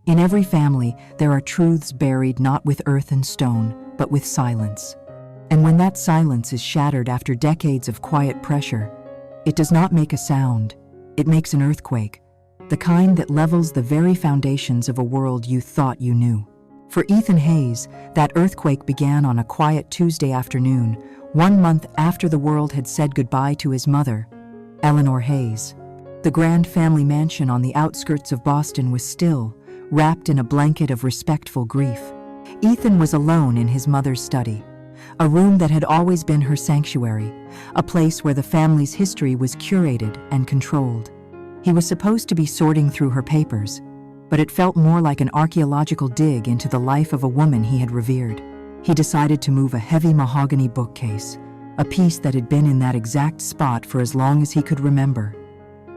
In every family, there are truths buried not with earth and stone, but with silence. And when that silence is shattered after decades of quiet pressure, it does not make a sound, it makes an earthquake, the kind that levels the very foundations of a world you thought you knew. For Ethan Hayes, that earthquake began on a quiet Tuesday afternoon, 1 month after the world had said goodbye to his mother, Eleanor Hayes. The grand family mansion on the outskirts of Boston was still, wrapped in a blanket of respectful grief. Ethan was alone in his mother's study, a room that had always been her sanctuary, a place where the family's history was curated and controlled. He was supposed to be sorting through her papers, but it felt more like an archaeological dig into the life of a woman he had revered. He decided to move a heavy mahogany bookcase, a piece that had been in that exact spot for as long as he could remember.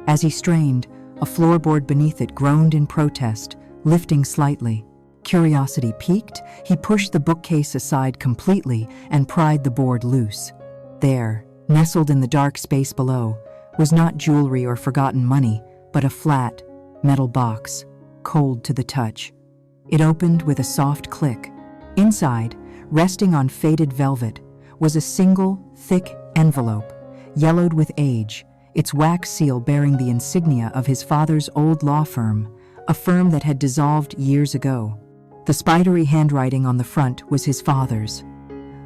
As he strained, a floorboard beneath it groaned in protest, lifting slightly. Curiosity piqued, he pushed the bookcase aside completely and pried the board loose. There, nestled in the dark space below, was not jewelry or forgotten money, but a flat, metal box, cold to the touch. It opened with a soft click. Inside, resting on faded velvet, was a single, thick envelope, yellowed with age, its wax seal bearing the insignia of his father's old law firm, a firm that had dissolved years ago. The spidery handwriting on the front was his father's,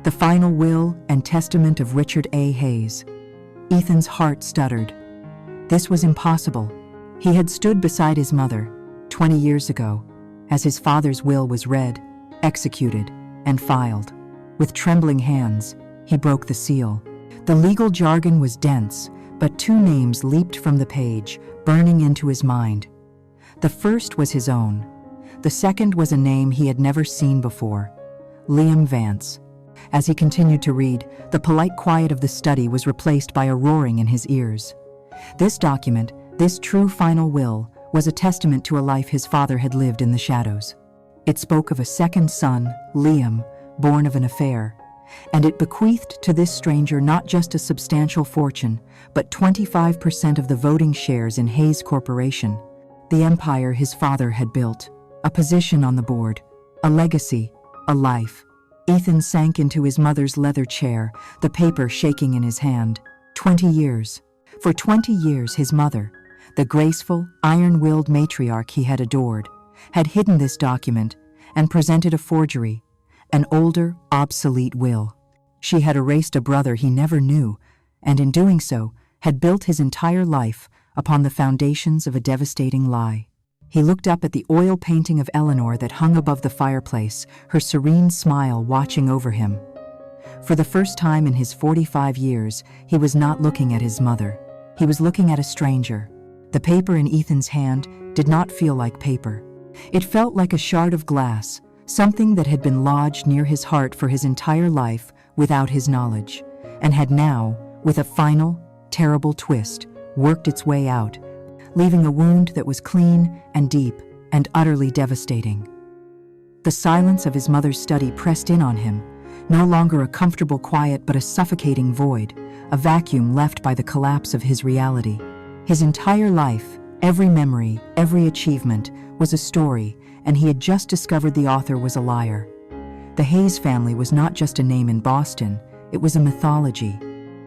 the final will and testament of Richard A. Hayes. Ethan's heart stuttered. This was impossible. He had stood beside his mother, 20 years ago, as his father's will was read, executed, and filed. With trembling hands, he broke the seal. The legal jargon was dense, but 2 names leaped from the page, burning into his mind. The first was his own. The second was a name he had never seen before, Liam Vance. As he continued to read, the polite quiet of the study was replaced by a roaring in his ears. This document, this true final will, was a testament to a life his father had lived in the shadows. It spoke of a second son, Liam, born of an affair, and it bequeathed to this stranger not just a substantial fortune, but 25% of the voting shares in Hayes Corporation, the empire his father had built, a position on the board, a legacy, a life. Ethan sank into his mother's leather chair, the paper shaking in his hand. 20 years. For 20 years his mother, the graceful, iron-willed matriarch he had adored, had hidden this document and presented a forgery, an older, obsolete will. She had erased a brother he never knew, and in doing so, had built his entire life upon the foundations of a devastating lie. He looked up at the oil painting of Eleanor that hung above the fireplace, her serene smile watching over him. For the first time in his 45 years, he was not looking at his mother. He was looking at a stranger. The paper in Ethan's hand did not feel like paper. It felt like a shard of glass, something that had been lodged near his heart for his entire life without his knowledge, and had now, with a final, terrible twist, worked its way out, leaving a wound that was clean and deep and utterly devastating. The silence of his mother's study pressed in on him, no longer a comfortable quiet but a suffocating void, a vacuum left by the collapse of his reality. His entire life, every memory, every achievement, was a story, and he had just discovered the author was a liar. The Hayes family was not just a name in Boston, it was a mythology.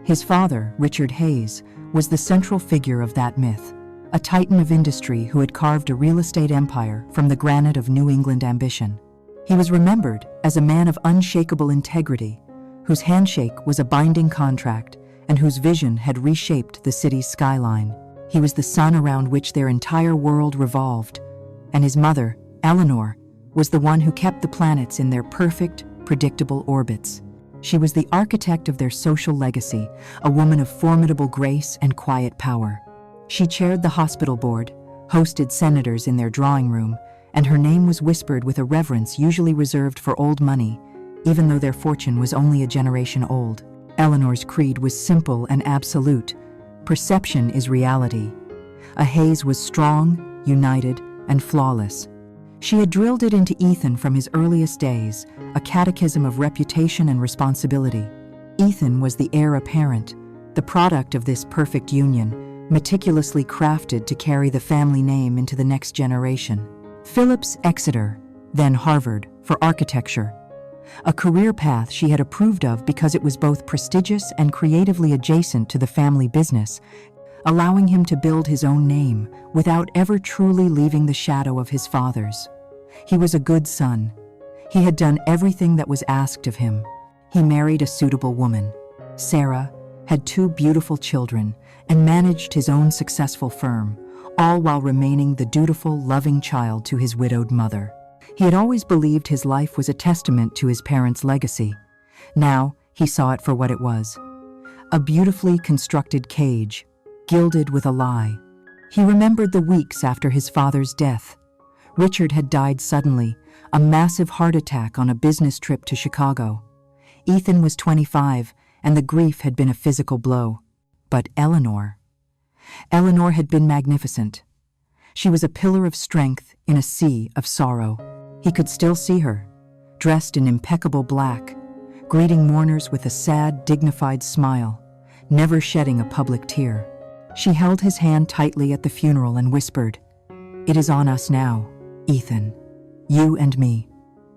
His father, Richard Hayes, was the central figure of that myth, a titan of industry who had carved a real estate empire from the granite of New England ambition. He was remembered as a man of unshakable integrity, whose handshake was a binding contract and whose vision had reshaped the city's skyline. He was the sun around which their entire world revolved, and his mother, Eleanor, was the one who kept the planets in their perfect, predictable orbits. She was the architect of their social legacy, a woman of formidable grace and quiet power. She chaired the hospital board, hosted senators in their drawing room, and her name was whispered with a reverence usually reserved for old money, even though their fortune was only a generation old. Eleanor's creed was simple and absolute. Perception is reality. A Hayes was strong, united, and flawless. She had drilled it into Ethan from his earliest days, a catechism of reputation and responsibility. Ethan was the heir apparent, the product of this perfect union, meticulously crafted to carry the family name into the next generation. Phillips Exeter, then Harvard, for architecture, a career path she had approved of because it was both prestigious and creatively adjacent to the family business, allowing him to build his own name without ever truly leaving the shadow of his father's. He was a good son. He had done everything that was asked of him. He married a suitable woman, Sarah, had 2 beautiful children, and managed his own successful firm, all while remaining the dutiful, loving child to his widowed mother. He had always believed his life was a testament to his parents' legacy. Now he saw it for what it was: a beautifully constructed cage, gilded with a lie. He remembered the weeks after his father's death. Richard had died suddenly, a massive heart attack on a business trip to Chicago. Ethan was 25, and the grief had been a physical blow. But Eleanor had been magnificent. She was a pillar of strength in a sea of sorrow. He could still see her, dressed in impeccable black, greeting mourners with a sad, dignified smile, never shedding a public tear. She held his hand tightly at the funeral and whispered, "It is on us now, Ethan. You and me.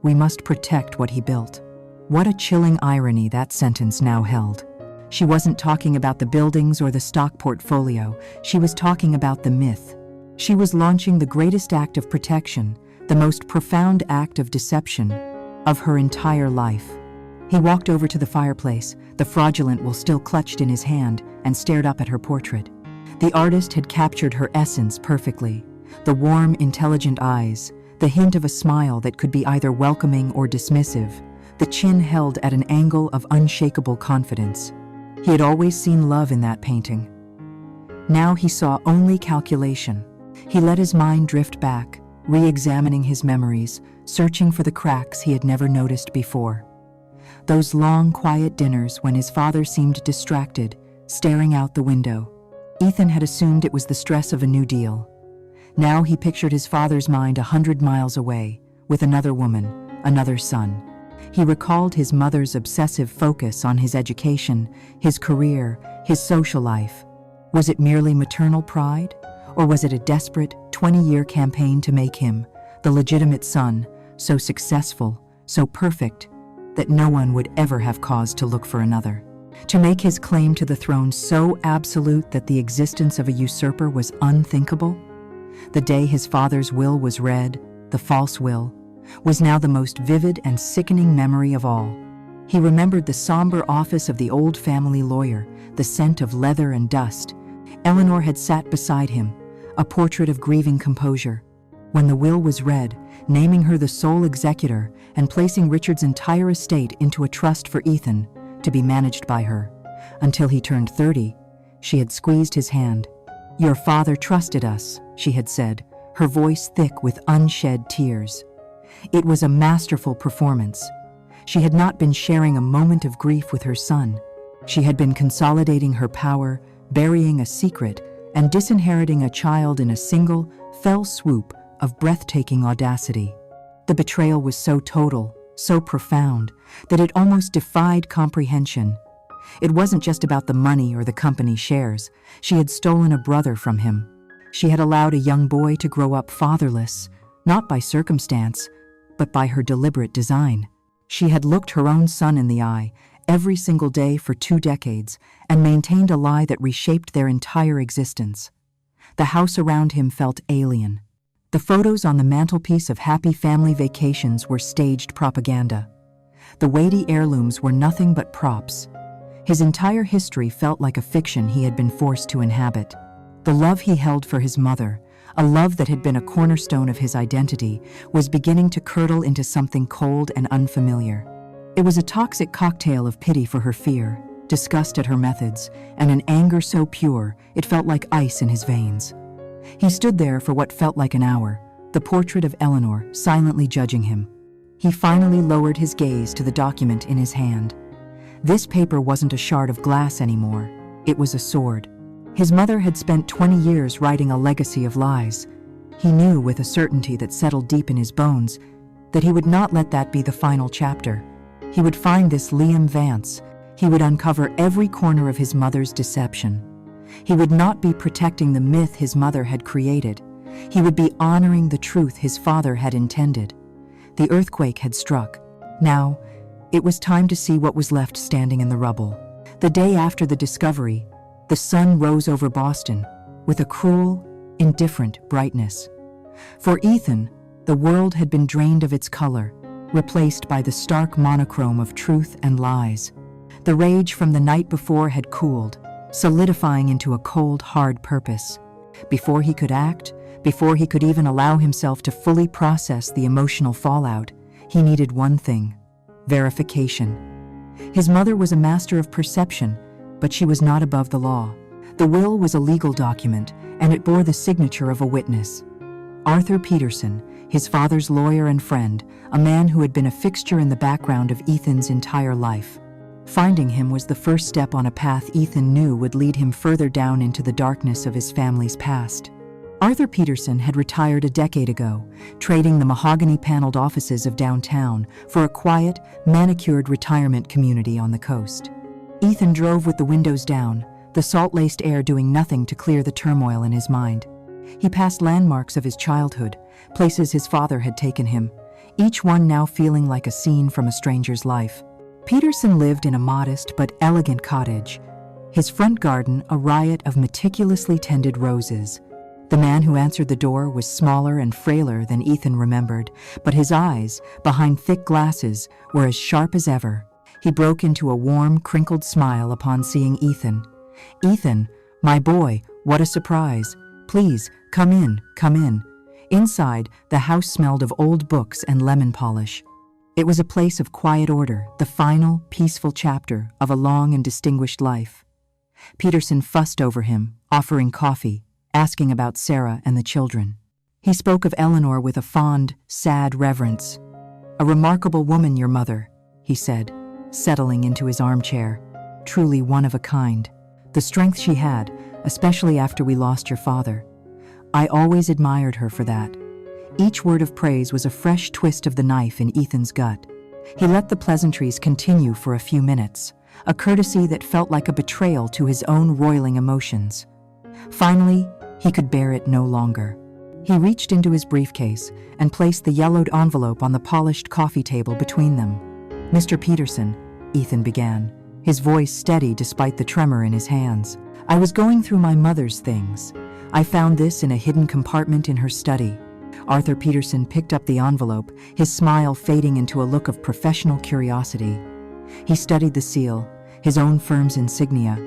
We must protect what he built." What a chilling irony that sentence now held. She wasn't talking about the buildings or the stock portfolio. She was talking about the myth. She was launching the greatest act of protection, the most profound act of deception of her entire life. He walked over to the fireplace, the fraudulent will still clutched in his hand, and stared up at her portrait. The artist had captured her essence perfectly. The warm, intelligent eyes, the hint of a smile that could be either welcoming or dismissive, the chin held at an angle of unshakable confidence. He had always seen love in that painting. Now he saw only calculation. He let his mind drift back, re-examining his memories, searching for the cracks he had never noticed before. Those long, quiet dinners when his father seemed distracted, staring out the window. Ethan had assumed it was the stress of a new deal. Now he pictured his father's mind 100 miles away, with another woman, another son. He recalled his mother's obsessive focus on his education, his career, his social life. Was it merely maternal pride? Or was it a desperate 20-year campaign to make him, the legitimate son, so successful, so perfect, that no one would ever have cause to look for another? To make his claim to the throne so absolute that the existence of a usurper was unthinkable? The day his father's will was read, the false will, was now the most vivid and sickening memory of all. He remembered the somber office of the old family lawyer, the scent of leather and dust. Eleanor had sat beside him, a portrait of grieving composure. When the will was read, naming her the sole executor and placing Richard's entire estate into a trust for Ethan, to be managed by her. Until he turned 30, she had squeezed his hand. "Your father trusted us," she had said, her voice thick with unshed tears. It was a masterful performance. She had not been sharing a moment of grief with her son. She had been consolidating her power, burying a secret, and disinheriting a child in a single, fell swoop of breathtaking audacity. The betrayal was so total, so profound, that it almost defied comprehension. It wasn't just about the money or the company shares. She had stolen a brother from him. She had allowed a young boy to grow up fatherless, not by circumstance, but by her deliberate design. She had looked her own son in the eye every single day for 2 decades and maintained a lie that reshaped their entire existence. The house around him felt alien. The photos on the mantelpiece of happy family vacations were staged propaganda. The weighty heirlooms were nothing but props. His entire history felt like a fiction he had been forced to inhabit. The love he held for his mother, a love that had been a cornerstone of his identity, was beginning to curdle into something cold and unfamiliar. It was a toxic cocktail of pity for her fear, disgust at her methods, and an anger so pure it felt like ice in his veins. He stood there for what felt like an hour, the portrait of Eleanor silently judging him. He finally lowered his gaze to the document in his hand. This paper wasn't a shard of glass anymore. It was a sword. His mother had spent 20 years writing a legacy of lies. He knew with a certainty that settled deep in his bones that he would not let that be the final chapter. He would find this Liam Vance. He would uncover every corner of his mother's deception. He would not be protecting the myth his mother had created. He would be honoring the truth his father had intended. The earthquake had struck. Now, it was time to see what was left standing in the rubble. The day after the discovery, the sun rose over Boston with a cruel, indifferent brightness. For Ethan, the world had been drained of its color, replaced by the stark monochrome of truth and lies. The rage from the night before had cooled, solidifying into a cold, hard purpose. Before he could act, before he could even allow himself to fully process the emotional fallout, he needed one thing: verification. His mother was a master of perception, but she was not above the law. The will was a legal document, and it bore the signature of a witness. Arthur Peterson, his father's lawyer and friend, a man who had been a fixture in the background of Ethan's entire life. Finding him was the first step on a path Ethan knew would lead him further down into the darkness of his family's past. Arthur Peterson had retired a decade ago, trading the mahogany-paneled offices of downtown for a quiet, manicured retirement community on the coast. Ethan drove with the windows down, the salt-laced air doing nothing to clear the turmoil in his mind. He passed landmarks of his childhood, places his father had taken him, each one now feeling like a scene from a stranger's life. Peterson lived in a modest but elegant cottage, his front garden a riot of meticulously tended roses. The man who answered the door was smaller and frailer than Ethan remembered, but his eyes, behind thick glasses, were as sharp as ever. He broke into a warm, crinkled smile upon seeing Ethan. "Ethan, my boy, what a surprise. Please, come in, come in." Inside, the house smelled of old books and lemon polish. It was a place of quiet order, the final, peaceful chapter of a long and distinguished life. Peterson fussed over him, offering coffee, asking about Sarah and the children. He spoke of Eleanor with a fond, sad reverence. "A remarkable woman, your mother," he said, settling into his armchair. "Truly one of a kind. The strength she had, especially after we lost your father. I always admired her for that." Each word of praise was a fresh twist of the knife in Ethan's gut. He let the pleasantries continue for a few minutes, a courtesy that felt like a betrayal to his own roiling emotions. Finally, he could bear it no longer. He reached into his briefcase and placed the yellowed envelope on the polished coffee table between them. "Mr. Peterson," Ethan began, his voice steady despite the tremor in his hands. "I was going through my mother's things. I found this in a hidden compartment in her study." Arthur Peterson picked up the envelope, his smile fading into a look of professional curiosity. He studied the seal, his own firm's insignia,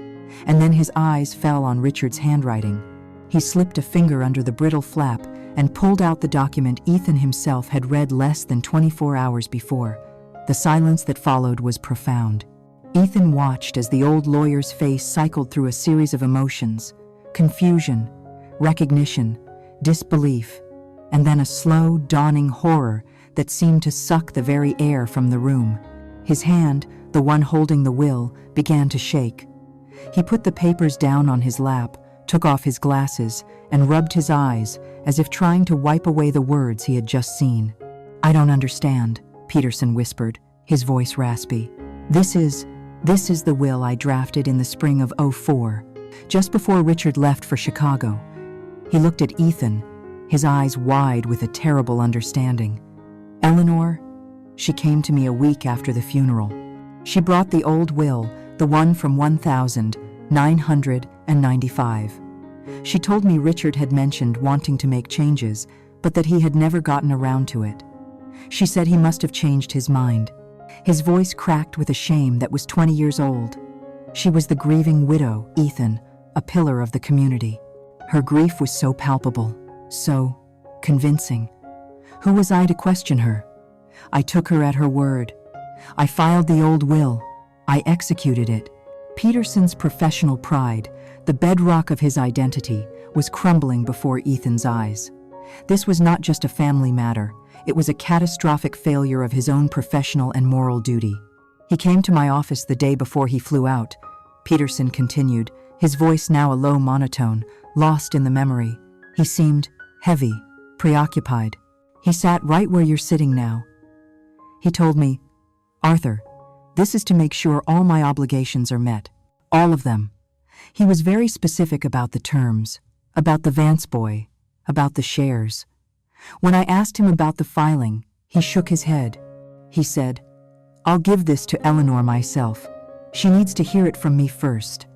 and then his eyes fell on Richard's handwriting. He slipped a finger under the brittle flap and pulled out the document Ethan himself had read less than 24 hours before. The silence that followed was profound. Ethan watched as the old lawyer's face cycled through a series of emotions: confusion, recognition, disbelief, and then a slow, dawning horror that seemed to suck the very air from the room. His hand, the one holding the will, began to shake. He put the papers down on his lap, took off his glasses, and rubbed his eyes as if trying to wipe away the words he had just seen. "I don't understand," Peterson whispered, his voice raspy. This is the will I drafted in the spring of '04, just before Richard left for Chicago." He looked at Ethan, his eyes wide with a terrible understanding. "Eleanor, she came to me a week after the funeral. She brought the old will, the one from 1995. She told me Richard had mentioned wanting to make changes, but that he had never gotten around to it. She said he must have changed his mind." His voice cracked with a shame that was 20 years old. She was the grieving widow, Ethan, a pillar of the community. Her grief was so palpable, so convincing. Who was I to question her? I took her at her word. I filed the old will. I executed it. Peterson's professional pride, the bedrock of his identity, was crumbling before Ethan's eyes. This was not just a family matter. It was a catastrophic failure of his own professional and moral duty. "He came to my office the day before he flew out," Peterson continued, his voice now a low monotone, lost in the memory. "He seemed heavy, preoccupied. He sat right where you're sitting now. He told me, 'Arthur, this is to make sure all my obligations are met. All of them.' He was very specific about the terms, about the Vance boy, about the shares. When I asked him about the filing, he shook his head. He said, "I'll give this to Eleanor myself. She needs to hear it from me first."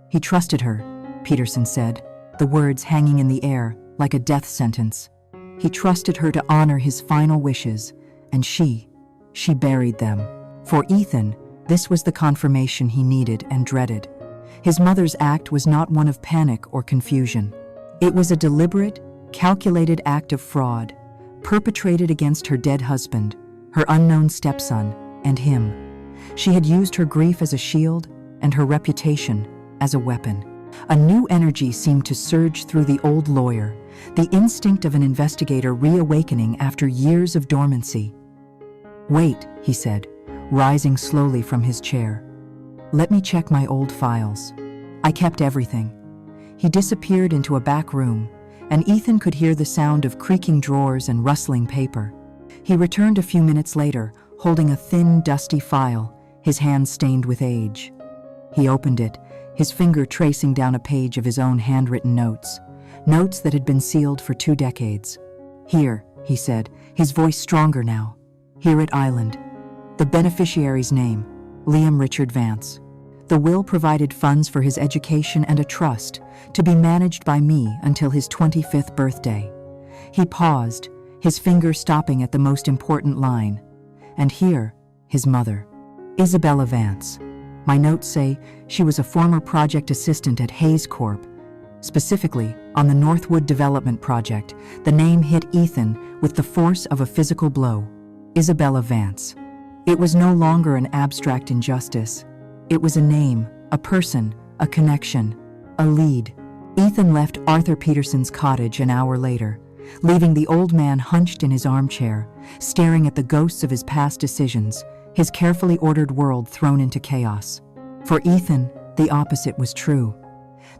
He trusted her, Peterson said, the words hanging in the air like a death sentence. He trusted her to honor his final wishes, and she buried them. For Ethan, this was the confirmation he needed and dreaded. His mother's act was not one of panic or confusion. It was a deliberate, calculated act of fraud, perpetrated against her dead husband, her unknown stepson, and him. She had used her grief as a shield and her reputation as a weapon. A new energy seemed to surge through the old lawyer, the instinct of an investigator reawakening after years of dormancy. "Wait," he said, rising slowly from his chair. "Let me check my old files. I kept everything." He disappeared into a back room, and Ethan could hear the sound of creaking drawers and rustling paper. He returned a few minutes later, holding a thin, dusty file, his hands stained with age. He opened it, his finger tracing down a page of his own handwritten notes that had been sealed for 2 decades. "Here," he said, his voice stronger now. "Here at Island. The beneficiary's name, Liam Richard Vance. The will provided funds for his education and a trust, to be managed by me until his 25th birthday." He paused, his finger stopping at the most important line. "And here, his mother, Isabella Vance. My notes say she was a former project assistant at Hayes Corp. Specifically, on the Northwood Development Project, the name hit Ethan with the force of a physical blow. Isabella Vance. It was no longer an abstract injustice. It was a name, a person, a connection, a lead. Ethan left Arthur Peterson's cottage an hour later, leaving the old man hunched in his armchair, staring at the ghosts of his past decisions, his carefully ordered world thrown into chaos. For Ethan, the opposite was true.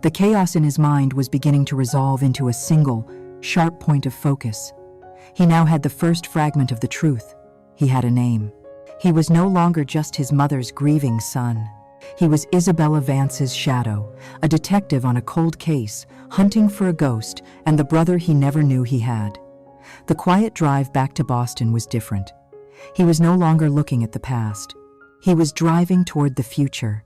The chaos in his mind was beginning to resolve into a single, sharp point of focus. He now had the first fragment of the truth. He had a name. He was no longer just his mother's grieving son. He was Isabella Vance's shadow, a detective on a cold case, hunting for a ghost and the brother he never knew he had. The quiet drive back to Boston was different. He was no longer looking at the past. He was driving toward the future.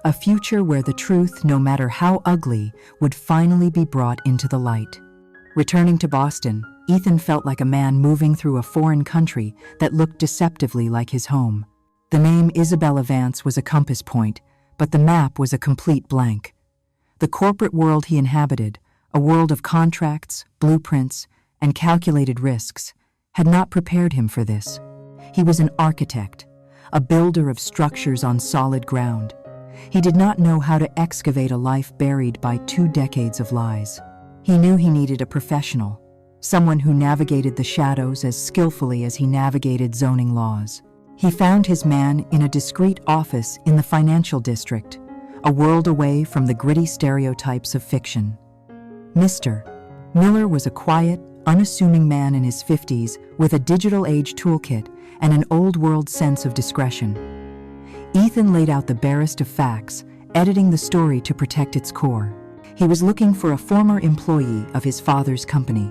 A future where the truth, no matter how ugly, would finally be brought into the light. Returning to Boston, Ethan felt like a man moving through a foreign country that looked deceptively like his home. The name Isabella Vance was a compass point, but the map was a complete blank. The corporate world he inhabited, a world of contracts, blueprints, and calculated risks, had not prepared him for this. He was an architect, a builder of structures on solid ground. He did not know how to excavate a life buried by 2 decades of lies. He knew he needed a professional, someone who navigated the shadows as skillfully as he navigated zoning laws. He found his man in a discreet office in the financial district, a world away from the gritty stereotypes of fiction. Mr. Miller was a quiet, unassuming man in his 50s with a digital age toolkit and an old-world sense of discretion. Ethan laid out the barest of facts, editing the story to protect its core. He was looking for a former employee of his father's company,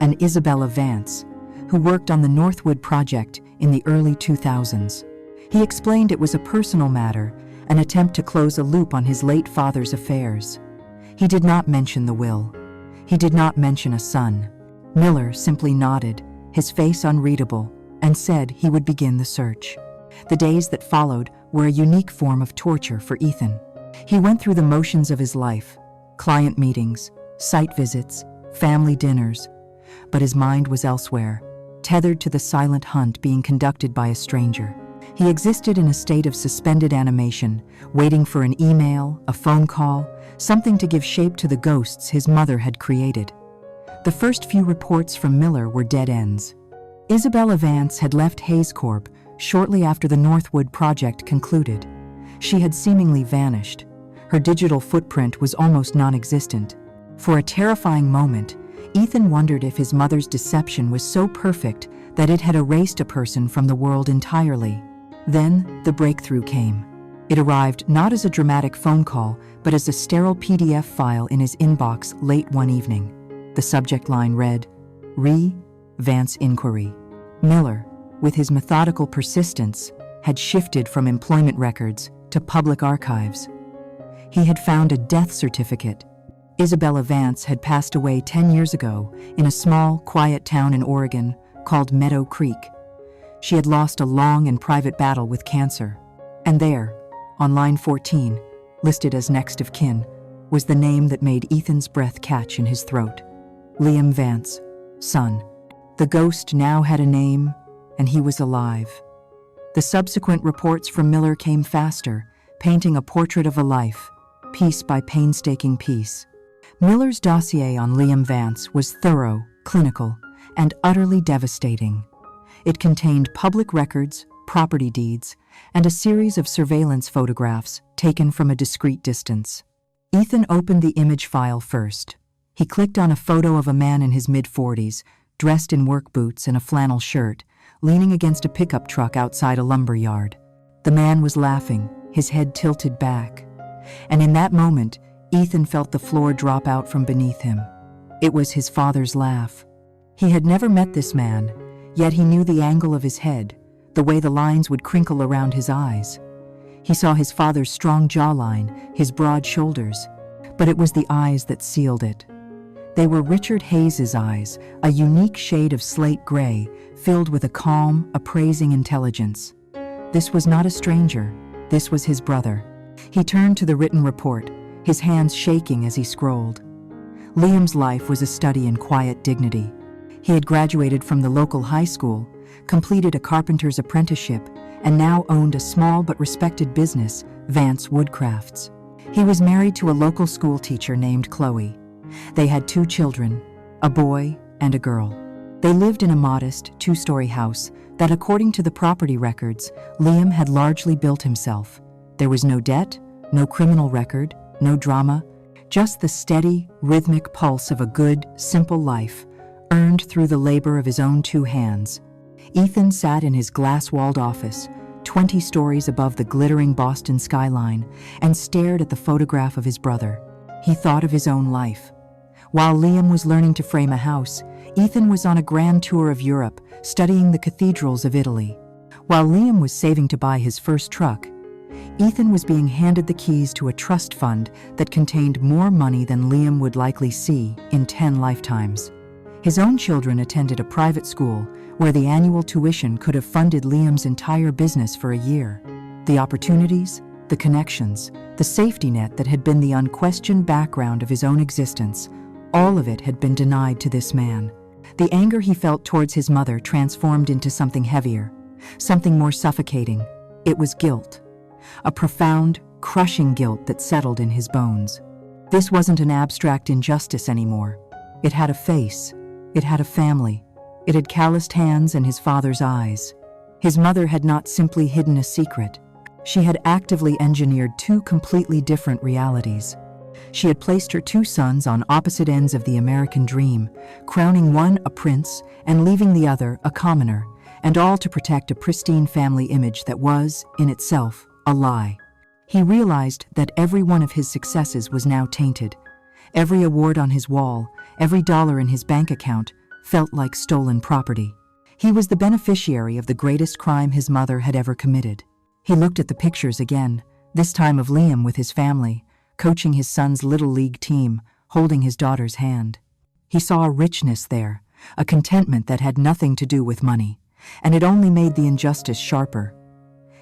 an Isabella Vance, who worked on the Northwood project in the early 2000s. He explained it was a personal matter, an attempt to close a loop on his late father's affairs. He did not mention the will. He did not mention a son. Miller simply nodded, his face unreadable, and said he would begin the search. The days that followed were a unique form of torture for Ethan. He went through the motions of his life, client meetings, site visits, family dinners, but his mind was elsewhere, tethered to the silent hunt being conducted by a stranger. He existed in a state of suspended animation, waiting for an email, a phone call, something to give shape to the ghosts his mother had created. The first few reports from Miller were dead ends. Isabella Vance had left Hayes Corp shortly after the Northwood project concluded. She had seemingly vanished. Her digital footprint was almost non-existent. For a terrifying moment, Ethan wondered if his mother's deception was so perfect that it had erased a person from the world entirely. Then, the breakthrough came. It arrived not as a dramatic phone call, but as a sterile PDF file in his inbox late one evening. The subject line read, Vance Inquiry. Miller, with his methodical persistence, had shifted from employment records to public archives. He had found a death certificate. Isabella Vance had passed away 10 years ago in a small, quiet town in Oregon called Meadow Creek. She had lost a long and private battle with cancer. And there, on line 14, listed as next of kin, was the name that made Ethan's breath catch in his throat. Liam Vance, son. The ghost now had a name, and he was alive. The subsequent reports from Miller came faster, painting a portrait of a life, piece by painstaking piece. Miller's dossier on Liam Vance was thorough, clinical, and utterly devastating. It contained public records, property deeds, and a series of surveillance photographs taken from a discreet distance. Ethan opened the image file first. He clicked on a photo of a man in his mid-40s, dressed in work boots and a flannel shirt, leaning against a pickup truck outside a lumber yard. The man was laughing, his head tilted back. And in that moment, Ethan felt the floor drop out from beneath him. It was his father's laugh. He had never met this man, yet he knew the angle of his head, the way the lines would crinkle around his eyes. He saw his father's strong jawline, his broad shoulders, but it was the eyes that sealed it. They were Richard Hayes's eyes, a unique shade of slate gray, filled with a calm, appraising intelligence. This was not a stranger. This was his brother. He turned to the written report, his hands shaking as he scrolled. Liam's life was a study in quiet dignity. He had graduated from the local high school, completed a carpenter's apprenticeship, and now owned a small but respected business, Vance Woodcrafts. He was married to a local school teacher named Chloe. They had 2 children, a boy and a girl. They lived in a modest, 2-story house that, according to the property records, Liam had largely built himself. There was no debt, no criminal record, no drama, just the steady, rhythmic pulse of a good, simple life, earned through the labor of his own 2 hands. Ethan sat in his glass-walled office, 20 stories above the glittering Boston skyline, and stared at the photograph of his brother. He thought of his own life. While Liam was learning to frame a house, Ethan was on a grand tour of Europe, studying the cathedrals of Italy. While Liam was saving to buy his first truck, Ethan was being handed the keys to a trust fund that contained more money than Liam would likely see in 10 lifetimes. His own children attended a private school where the annual tuition could have funded Liam's entire business for a year. The opportunities, the connections, the safety net that had been the unquestioned background of his own existence, all of it had been denied to this man. The anger he felt towards his mother transformed into something heavier, something more suffocating. It was guilt. A profound, crushing guilt that settled in his bones. This wasn't an abstract injustice anymore. It had a face. It had a family. It had calloused hands and his father's eyes. His mother had not simply hidden a secret. She had actively engineered 2 completely different realities. She had placed her 2 sons on opposite ends of the American dream, crowning one a prince and leaving the other a commoner, and all to protect a pristine family image that was, in itself, a lie. He realized that every one of his successes was now tainted. Every award on his wall, every dollar in his bank account, felt like stolen property. He was the beneficiary of the greatest crime his mother had ever committed. He looked at the pictures again, this time of Liam with his family, coaching his son's little league team, holding his daughter's hand. He saw a richness there, a contentment that had nothing to do with money, and it only made the injustice sharper.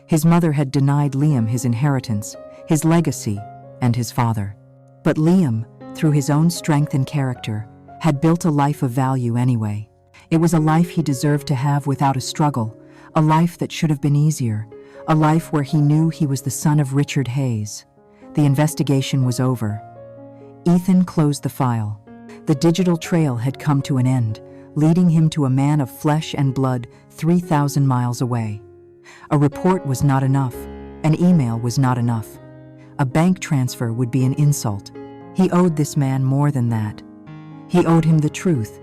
His mother had denied Liam his inheritance, his legacy, and his father. But Liam, through his own strength and character, had built a life of value anyway. It was a life he deserved to have without a struggle, a life that should have been easier, a life where he knew he was the son of Richard Hayes. The investigation was over. Ethan closed the file. The digital trail had come to an end, leading him to a man of flesh and blood 3,000 miles away. A report was not enough. An email was not enough. A bank transfer would be an insult. He owed this man more than that. He owed him the truth,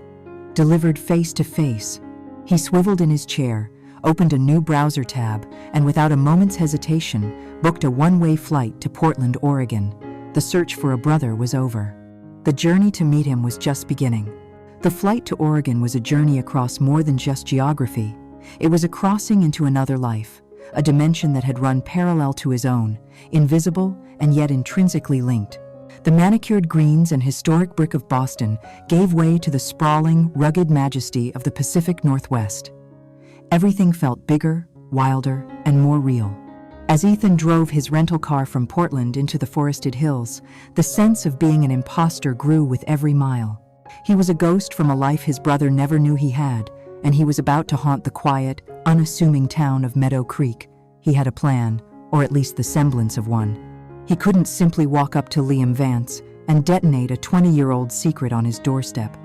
delivered face to face. He swiveled in his chair, opened a new browser tab, and without a moment's hesitation, booked a one-way flight to Portland, Oregon. The search for a brother was over. The journey to meet him was just beginning. The flight to Oregon was a journey across more than just geography. It was a crossing into another life, a dimension that had run parallel to his own, invisible and yet intrinsically linked. The manicured greens and historic brick of Boston gave way to the sprawling, rugged majesty of the Pacific Northwest. Everything felt bigger, wilder, and more real. As Ethan drove his rental car from Portland into the forested hills, the sense of being an imposter grew with every mile. He was a ghost from a life his brother never knew he had, and he was about to haunt the quiet, unassuming town of Meadow Creek. He had a plan, or at least the semblance of one. He couldn't simply walk up to Liam Vance and detonate a 20-year-old secret on his doorstep.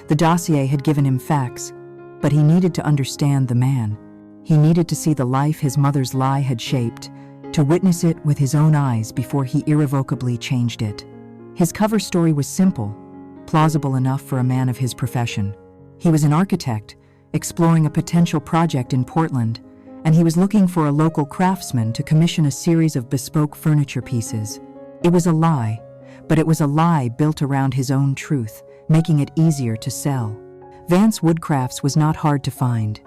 The dossier had given him facts, but he needed to understand the man. He needed to see the life his mother's lie had shaped, to witness it with his own eyes before he irrevocably changed it. His cover story was simple, plausible enough for a man of his profession. He was an architect, exploring a potential project in Portland, and he was looking for a local craftsman to commission a series of bespoke furniture pieces. It was a lie, but it was a lie built around his own truth, making it easier to sell. Vance Woodcrafts was not hard to find.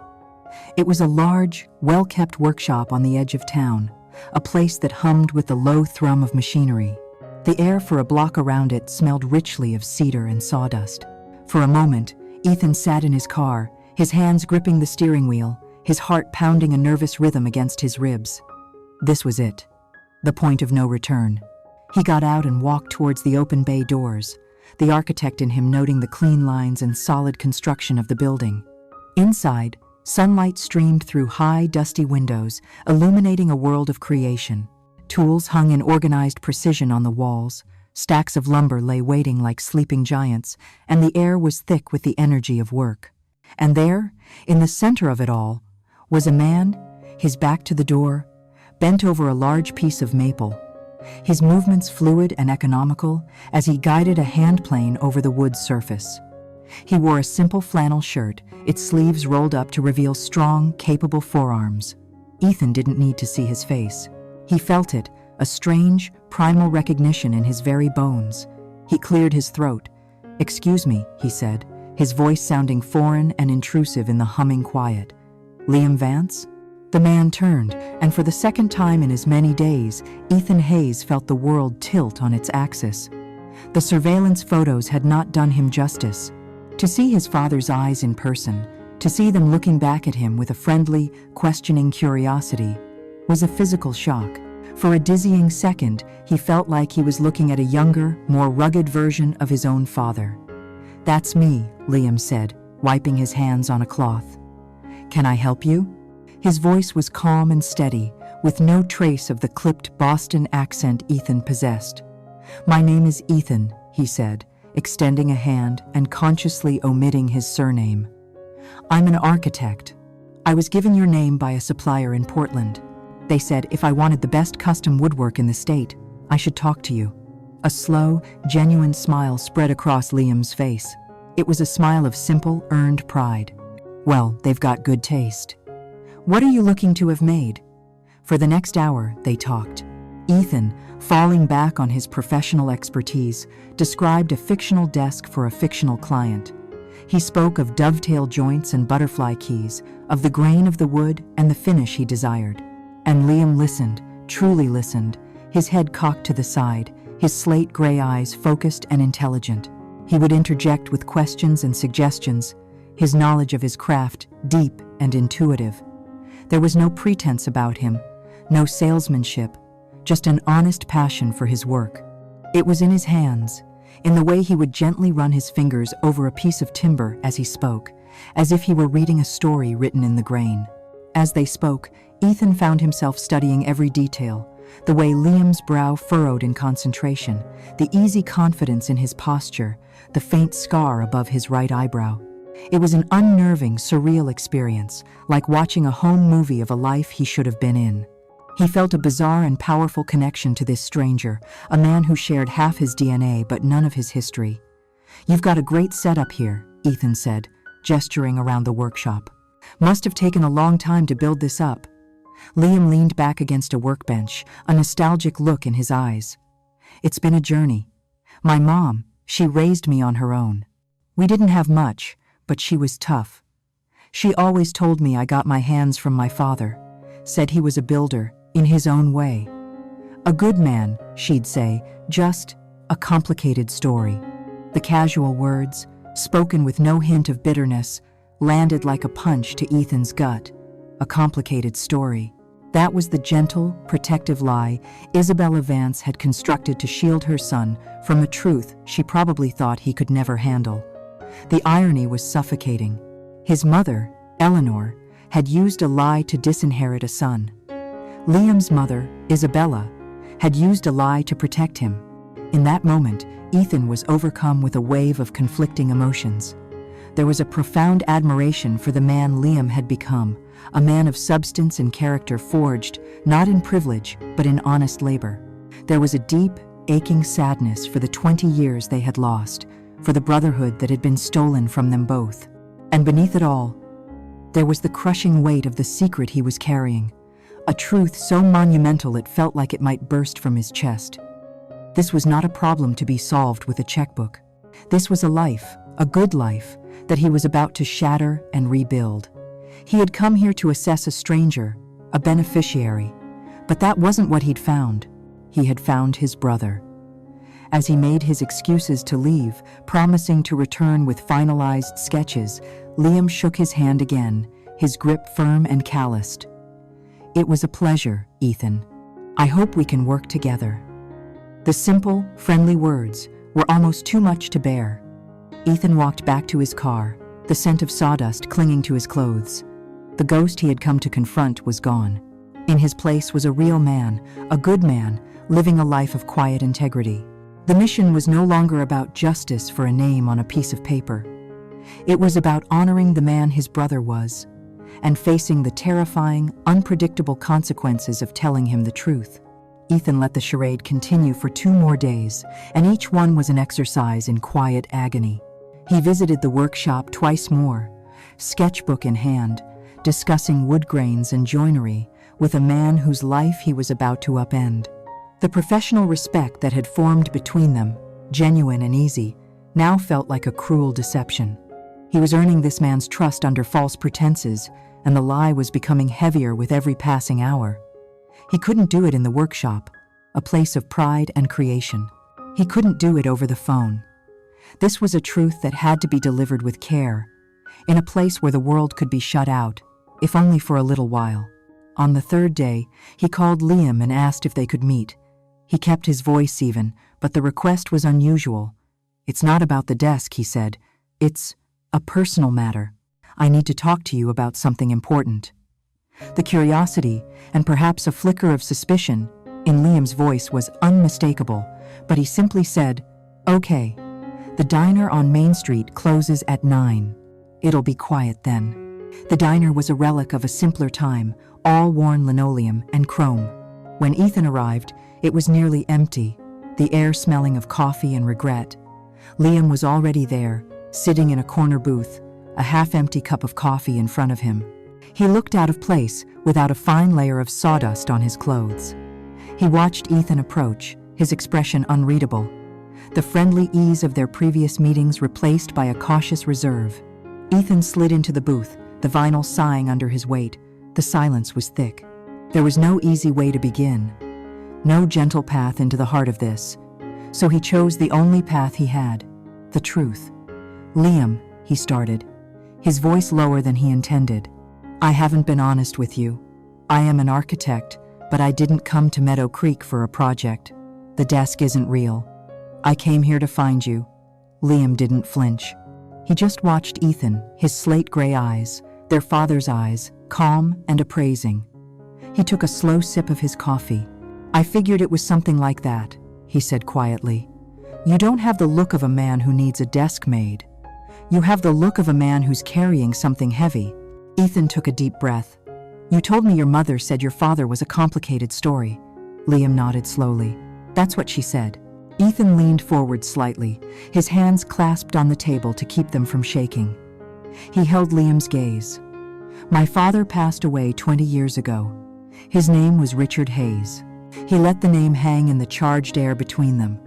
It was a large, well-kept workshop on the edge of town, a place that hummed with the low thrum of machinery. The air for a block around it smelled richly of cedar and sawdust. For a moment, Ethan sat in his car, his hands gripping the steering wheel, his heart pounding a nervous rhythm against his ribs. This was it, the point of no return. He got out and walked towards the open bay doors, the architect in him noting the clean lines and solid construction of the building. Inside, sunlight streamed through high, dusty windows, illuminating a world of creation. Tools hung in organized precision on the walls, stacks of lumber lay waiting like sleeping giants, and the air was thick with the energy of work. And there, in the center of it all, was a man, his back to the door, bent over a large piece of maple, his movements fluid and economical as he guided a hand plane over the wood surface. He wore a simple flannel shirt, its sleeves rolled up to reveal strong, capable forearms. Ethan didn't need to see his face. He felt it, a strange, primal recognition in his very bones. He cleared his throat. "Excuse me," he said, his voice sounding foreign and intrusive in the humming quiet. "Liam Vance?" The man turned, and for the second time in as many days, Ethan Hayes felt the world tilt on its axis. The surveillance photos had not done him justice. To see his father's eyes in person, to see them looking back at him with a friendly, questioning curiosity, was a physical shock. For a dizzying second, he felt like he was looking at a younger, more rugged version of his own father. "That's me," Liam said, wiping his hands on a cloth. "Can I help you?" His voice was calm and steady, with no trace of the clipped Boston accent Ethan possessed. "My name is Ethan," he said, extending a hand and consciously omitting his surname. "I'm an architect. I was given your name by a supplier in Portland. They said if I wanted the best custom woodwork in the state, I should talk to you." A slow, genuine smile spread across Liam's face. It was a smile of simple, earned pride. "Well, they've got good taste. What are you looking to have made?" For the next hour, they talked. Ethan, falling back on his professional expertise, described a fictional desk for a fictional client. He spoke of dovetail joints and butterfly keys, of the grain of the wood and the finish he desired. And Liam listened, truly listened, his head cocked to the side, his slate gray eyes focused and intelligent. He would interject with questions and suggestions, his knowledge of his craft deep and intuitive. There was no pretense about him, no salesmanship, just an honest passion for his work. It was in his hands, in the way he would gently run his fingers over a piece of timber as he spoke, as if he were reading a story written in the grain. As they spoke, Ethan found himself studying every detail, the way Liam's brow furrowed in concentration, the easy confidence in his posture, the faint scar above his right eyebrow. It was an unnerving, surreal experience, like watching a home movie of a life he should have been in. He felt a bizarre and powerful connection to this stranger, a man who shared half his DNA but none of his history. "You've got a great setup here," Ethan said, gesturing around the workshop. "Must have taken a long time to build this up." Liam leaned back against a workbench, a nostalgic look in his eyes. "It's been a journey. My mom, she raised me on her own." We didn't have much, but she was tough. She always told me I got my hands from my father, said he was a builder, in his own way. A good man, she'd say, just a complicated story. The casual words, spoken with no hint of bitterness, landed like a punch to Ethan's gut. A complicated story. That was the gentle, protective lie Isabella Vance had constructed to shield her son from a truth she probably thought he could never handle. The irony was suffocating. His mother, Eleanor, had used a lie to disinherit a son. Liam's mother, Isabella, had used a lie to protect him. In that moment, Ethan was overcome with a wave of conflicting emotions. There was a profound admiration for the man Liam had become, a man of substance and character forged, not in privilege, but in honest labor. There was a deep, aching sadness for the 20 years they had lost, for the brotherhood that had been stolen from them both. And beneath it all, there was the crushing weight of the secret he was carrying, a truth so monumental it felt like it might burst from his chest. This was not a problem to be solved with a checkbook. This was a life, a good life, that he was about to shatter and rebuild. He had come here to assess a stranger, a beneficiary, but that wasn't what he'd found. He had found his brother. As he made his excuses to leave, promising to return with finalized sketches, Liam shook his hand again, his grip firm and calloused. "It was a pleasure, Ethan. I hope we can work together." The simple, friendly words were almost too much to bear. Ethan walked back to his car, the scent of sawdust clinging to his clothes. The ghost he had come to confront was gone. In his place was a real man, a good man, living a life of quiet integrity. The mission was no longer about justice for a name on a piece of paper. It was about honoring the man his brother was, and facing the terrifying, unpredictable consequences of telling him the truth. Ethan let the charade continue for 2 more days, and each one was an exercise in quiet agony. He visited the workshop twice more, sketchbook in hand, discussing wood grains and joinery with a man whose life he was about to upend. The professional respect that had formed between them, genuine and easy, now felt like a cruel deception. He was earning this man's trust under false pretenses, and the lie was becoming heavier with every passing hour. He couldn't do it in the workshop, a place of pride and creation. He couldn't do it over the phone. This was a truth that had to be delivered with care, in a place where the world could be shut out, if only for a little while. On the 3rd day, he called Liam and asked if they could meet. He kept his voice even, but the request was unusual. "It's not about the desk," he said. "It's a personal matter. I need to talk to you about something important." The curiosity, and perhaps a flicker of suspicion, in Liam's voice was unmistakable, but he simply said, "Okay. The diner on Main Street closes at 9. It'll be quiet then." The diner was a relic of a simpler time, all worn linoleum and chrome. When Ethan arrived, it was nearly empty, the air smelling of coffee and regret. Liam was already there, sitting in a corner booth, a half-empty cup of coffee in front of him. He looked out of place, without a fine layer of sawdust on his clothes. He watched Ethan approach, his expression unreadable, the friendly ease of their previous meetings replaced by a cautious reserve. Ethan slid into the booth, the vinyl sighing under his weight. The silence was thick. There was no easy way to begin, no gentle path into the heart of this, so he chose the only path he had, the truth. "Liam," he started, his voice lower than he intended. "I haven't been honest with you. I am an architect, but I didn't come to Meadow Creek for a project. The desk isn't real. I came here to find you." Liam didn't flinch. He just watched Ethan, his slate-gray eyes, their father's eyes, calm and appraising. He took a slow sip of his coffee. "I figured it was something like that," he said quietly. "You don't have the look of a man who needs a desk made. You have the look of a man who's carrying something heavy." Ethan took a deep breath. "You told me your mother said your father was a complicated story." Liam nodded slowly. "That's what she said." Ethan leaned forward slightly, his hands clasped on the table to keep them from shaking. He held Liam's gaze. "My father passed away 20 years ago. His name was Richard Hayes." He let the name hang in the charged air between them.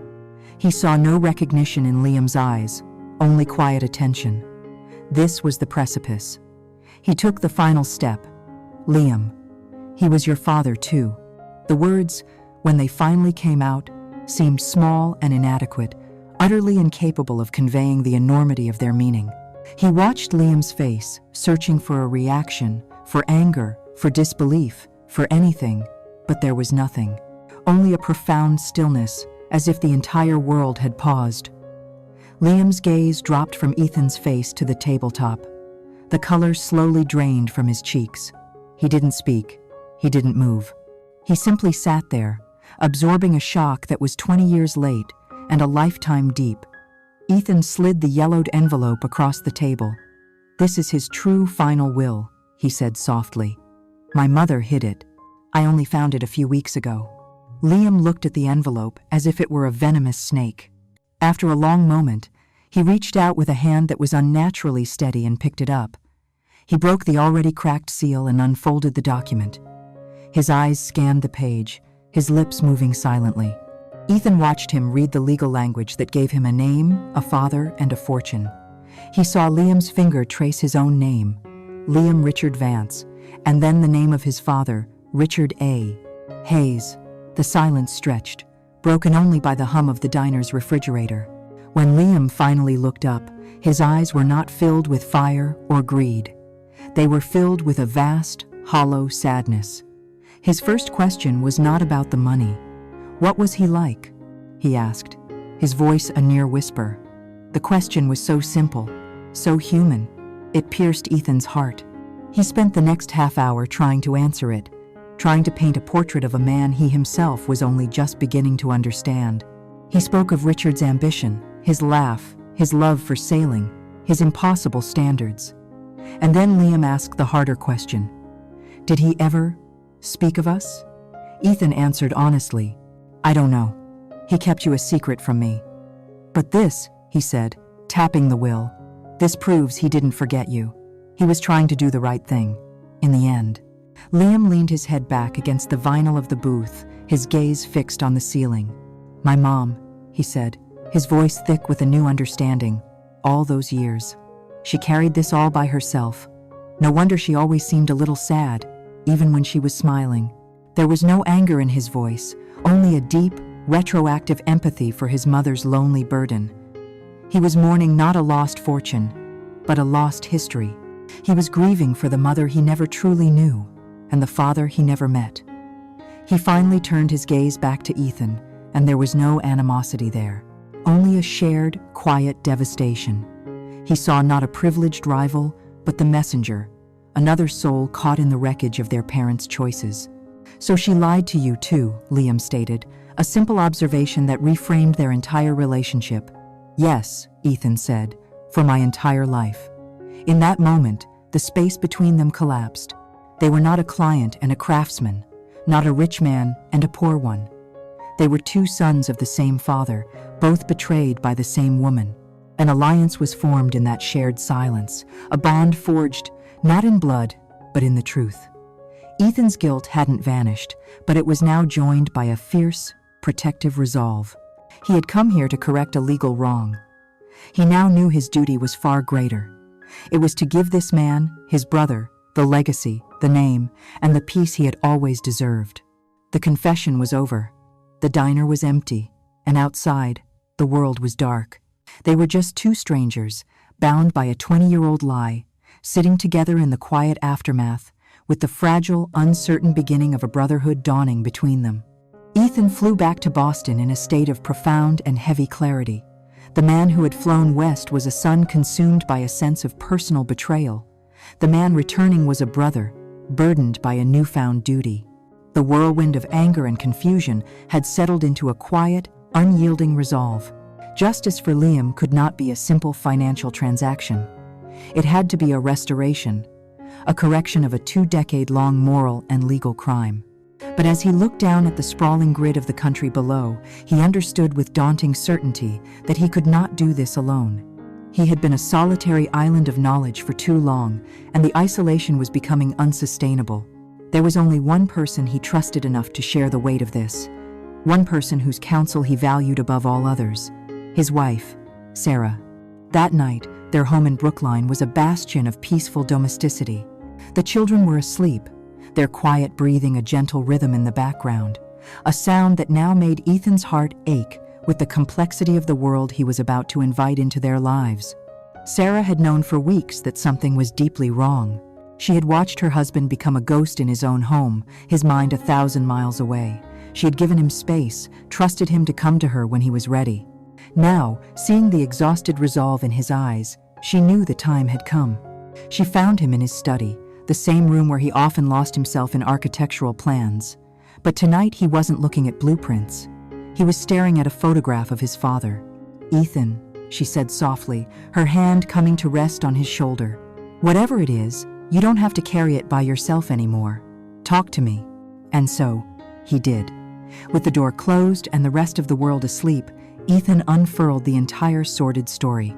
He saw no recognition in Liam's eyes, only quiet attention. This was the precipice. He took the final step. Liam, he was your father too. The words, when they finally came out, seemed small and inadequate, utterly incapable of conveying the enormity of their meaning. He watched Liam's face, searching for a reaction, for anger, for disbelief, for anything, but there was nothing. Only a profound stillness, as if the entire world had paused. Liam's gaze dropped from Ethan's face to the tabletop. The color slowly drained from his cheeks. He didn't speak. He didn't move. He simply sat there, absorbing a shock that was 20 years late and a lifetime deep. Ethan slid the yellowed envelope across the table. "This is his true final will," he said softly. "My mother hid it. I only found it a few weeks ago." Liam looked at the envelope as if it were a venomous snake. After a long moment, he reached out with a hand that was unnaturally steady and picked it up. He broke the already cracked seal and unfolded the document. His eyes scanned the page, his lips moving silently. Ethan watched him read the legal language that gave him a name, a father, and a fortune. He saw Liam's finger trace his own name, Liam Richard Vance, and then the name of his father, Richard A. Hayes. The silence stretched, broken only by the hum of the diner's refrigerator. When Liam finally looked up, his eyes were not filled with fire or greed. They were filled with a vast, hollow sadness. His first question was not about the money. "What was he like?" he asked, his voice a near whisper. The question was so simple, so human. It pierced Ethan's heart. He spent the next half hour trying to answer it, trying to paint a portrait of a man he himself was only just beginning to understand. He spoke of Richard's ambition, his laugh, his love for sailing, his impossible standards. And then Liam asked the harder question. "Did he ever speak of us?" Ethan answered honestly, "I don't know. He kept you a secret from me." "But this," he said, tapping the will, "this proves he didn't forget you. He was trying to do the right thing, in the end." Liam leaned his head back against the vinyl of the booth, his gaze fixed on the ceiling. "My mom," he said, his voice thick with a new understanding. "All those years. She carried this all by herself. No wonder she always seemed a little sad, even when she was smiling." There was no anger in his voice, only a deep, retroactive empathy for his mother's lonely burden. He was mourning not a lost fortune, but a lost history. He was grieving for the mother he never truly knew, and the father he never met. He finally turned his gaze back to Ethan, and there was no animosity there, only a shared, quiet devastation. He saw not a privileged rival, but the messenger, another soul caught in the wreckage of their parents' choices. "So she lied to you too," Liam stated, a simple observation that reframed their entire relationship. "Yes," Ethan said, "for my entire life." In that moment, the space between them collapsed. They were not a client and a craftsman, not a rich man and a poor one. They were two sons of the same father, both betrayed by the same woman. An alliance was formed in that shared silence, a bond forged, not in blood, but in the truth. Ethan's guilt hadn't vanished, but it was now joined by a fierce, protective resolve. He had come here to correct a legal wrong. He now knew his duty was far greater. It was to give this man, his brother, the legacy, the name, and the peace he had always deserved. The confession was over. The diner was empty, and outside, the world was dark. They were just two strangers, bound by a 20-year-old lie, sitting together in the quiet aftermath, with the fragile, uncertain beginning of a brotherhood dawning between them. Ethan flew back to Boston in a state of profound and heavy clarity. The man who had flown west was a son consumed by a sense of personal betrayal. The man returning was a brother, burdened by a newfound duty. The whirlwind of anger and confusion had settled into a quiet, unyielding resolve. Justice for Liam could not be a simple financial transaction. It had to be a restoration, a correction of a 2-decade-long moral and legal crime. But as he looked down at the sprawling grid of the country below, he understood with daunting certainty that he could not do this alone. He had been a solitary island of knowledge for too long, and the isolation was becoming unsustainable. There was only one person he trusted enough to share the weight of this, one person whose counsel he valued above all others, his wife, Sarah. That night, their home in Brookline was a bastion of peaceful domesticity. The children were asleep, their quiet breathing a gentle rhythm in the background, a sound that now made Ethan's heart ache with the complexity of the world he was about to invite into their lives. Sarah had known for weeks that something was deeply wrong. She had watched her husband become a ghost in his own home, his mind 1,000 miles away. She had given him space, trusted him to come to her when he was ready. Now, seeing the exhausted resolve in his eyes, she knew the time had come. She found him in his study, the same room where he often lost himself in architectural plans. But tonight he wasn't looking at blueprints. He was staring at a photograph of his father. "Ethan," she said softly, her hand coming to rest on his shoulder. "Whatever it is, you don't have to carry it by yourself anymore. Talk to me." And so, he did. With the door closed and the rest of the world asleep, Ethan unfurled the entire sordid story.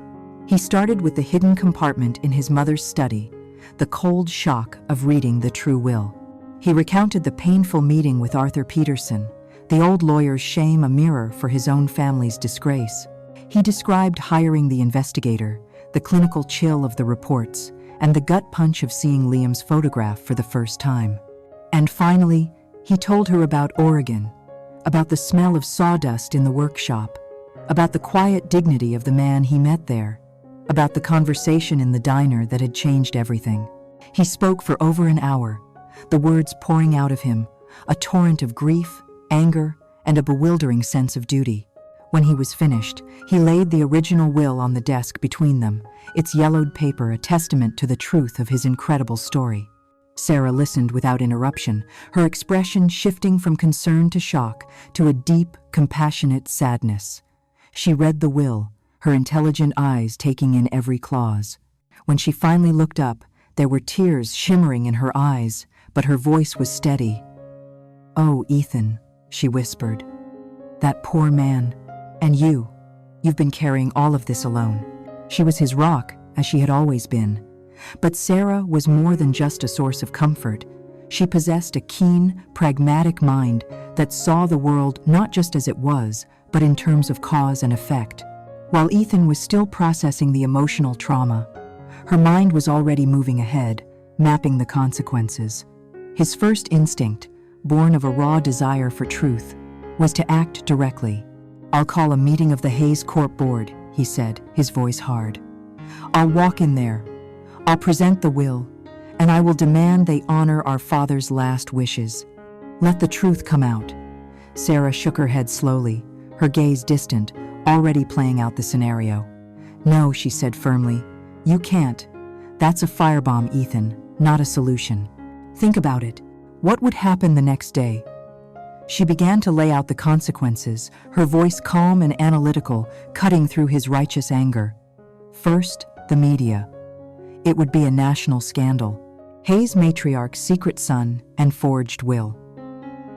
He started with the hidden compartment in his mother's study, the cold shock of reading the true will. He recounted the painful meeting with Arthur Peterson, the old lawyer's shame a mirror for his own family's disgrace. He described hiring the investigator, the clinical chill of the reports, and the gut punch of seeing Liam's photograph for the first time. And finally, he told her about Oregon, about the smell of sawdust in the workshop, about the quiet dignity of the man he met there, about the conversation in the diner that had changed everything. He spoke for over an hour, the words pouring out of him, a torrent of grief, anger, and a bewildering sense of duty. When he was finished, he laid the original will on the desk between them, its yellowed paper a testament to the truth of his incredible story. Sarah listened without interruption, her expression shifting from concern to shock to a deep, compassionate sadness. She read the will, her intelligent eyes taking in every clause. When she finally looked up, there were tears shimmering in her eyes, but her voice was steady. "Oh, Ethan," she whispered. "That poor man. And you've been carrying all of this alone." She was his rock, as she had always been. But Sarah was more than just a source of comfort. She possessed a keen, pragmatic mind that saw the world not just as it was, but in terms of cause and effect. While Ethan was still processing the emotional trauma, her mind was already moving ahead, mapping the consequences. His first instinct, born of a raw desire for truth, was to act directly. "I'll call a meeting of the Hayes Court Board," he said, his voice hard. "I'll walk in there. I'll present the will, and I will demand they honor our father's last wishes. Let the truth come out." Sarah shook her head slowly, her gaze distant, already playing out the scenario. "No," she said firmly. "You can't. That's a firebomb, Ethan, not a solution. Think about it. What would happen the next day?" She began to lay out the consequences, her voice calm and analytical, cutting through his righteous anger. First, the media. It would be a national scandal. Hayes matriarch's secret son and forged will.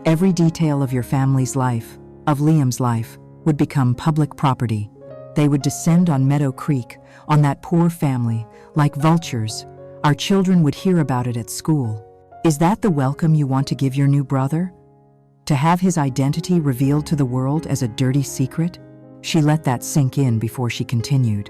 Every detail of your family's life, of Liam's life, would become public property. They would descend on Meadow Creek, on that poor family, like vultures. Our children would hear about it at school. Is that the welcome you want to give your new brother? To have his identity revealed to the world as a dirty secret? She let that sink in before she continued.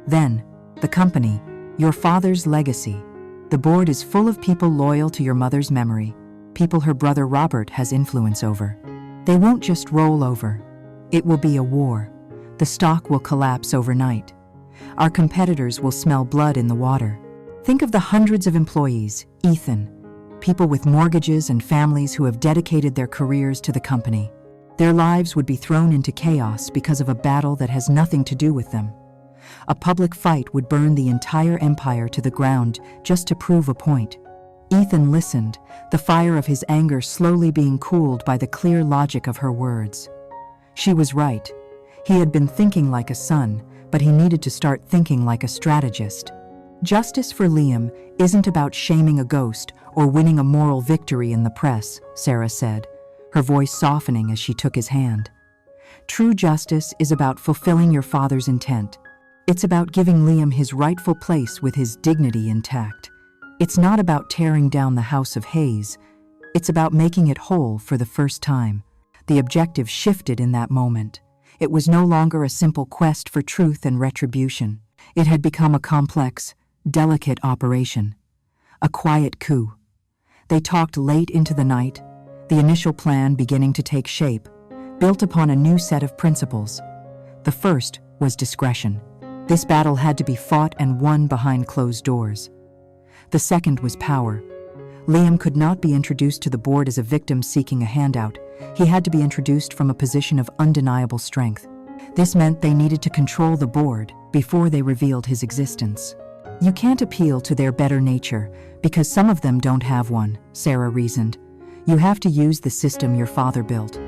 Then, the company, your father's legacy. The board is full of people loyal to your mother's memory, people her brother Robert has influence over. They won't just roll over. It will be a war. The stock will collapse overnight. Our competitors will smell blood in the water. Think of the hundreds of employees, Ethan, people with mortgages and families who have dedicated their careers to the company. Their lives would be thrown into chaos because of a battle that has nothing to do with them. A public fight would burn the entire empire to the ground just to prove a point. Ethan listened, the fire of his anger slowly being cooled by the clear logic of her words. She was right. He had been thinking like a son, but he needed to start thinking like a strategist. Justice for Liam isn't about shaming a ghost or winning a moral victory in the press, Sarah said, her voice softening as she took his hand. True justice is about fulfilling your father's intent. It's about giving Liam his rightful place with his dignity intact. It's not about tearing down the house of Hayes. It's about making it whole for the first time. The objective shifted in that moment. It was no longer a simple quest for truth and retribution. It had become a complex, delicate operation, a quiet coup. They talked late into the night, the initial plan beginning to take shape, built upon a new set of principles. The first was discretion. This battle had to be fought and won behind closed doors. The second was power. Liam could not be introduced to the board as a victim seeking a handout. He had to be introduced from a position of undeniable strength. This meant they needed to control the board before they revealed his existence. You can't appeal to their better nature because some of them don't have one, Sarah reasoned. You have to use the system your father built.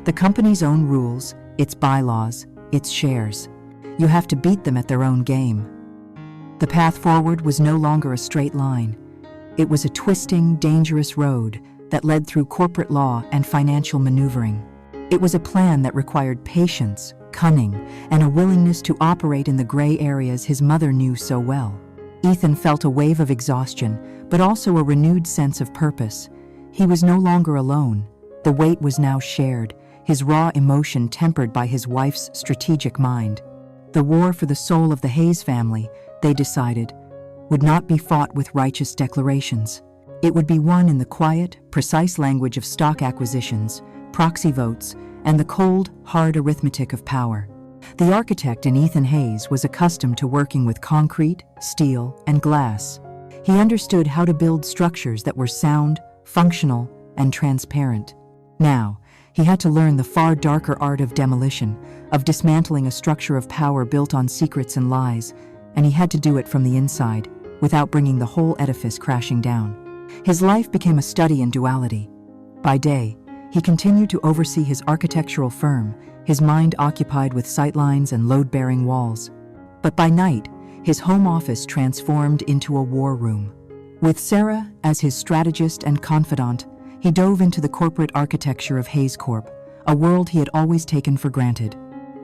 The company's own rules, its bylaws, its shares. You have to beat them at their own game. The path forward was no longer a straight line. It was a twisting, dangerous road that led through corporate law and financial maneuvering. It was a plan that required patience, cunning, and a willingness to operate in the gray areas his mother knew so well. Ethan felt a wave of exhaustion, but also a renewed sense of purpose. He was no longer alone. The weight was now shared, his raw emotion tempered by his wife's strategic mind. The war for the soul of the Hayes family, they decided, would not be fought with righteous declarations. It would be won in the quiet, precise language of stock acquisitions, proxy votes, and the cold, hard arithmetic of power. The architect in Ethan Hayes was accustomed to working with concrete, steel, and glass. He understood how to build structures that were sound, functional, and transparent. Now, he had to learn the far darker art of demolition, of dismantling a structure of power built on secrets and lies, and he had to do it from the inside, without bringing the whole edifice crashing down. His life became a study in duality. By day, he continued to oversee his architectural firm, his mind occupied with sightlines and load-bearing walls. But by night, his home office transformed into a war room. With Sarah as his strategist and confidant, he dove into the corporate architecture of Hayes Corp, a world he had always taken for granted.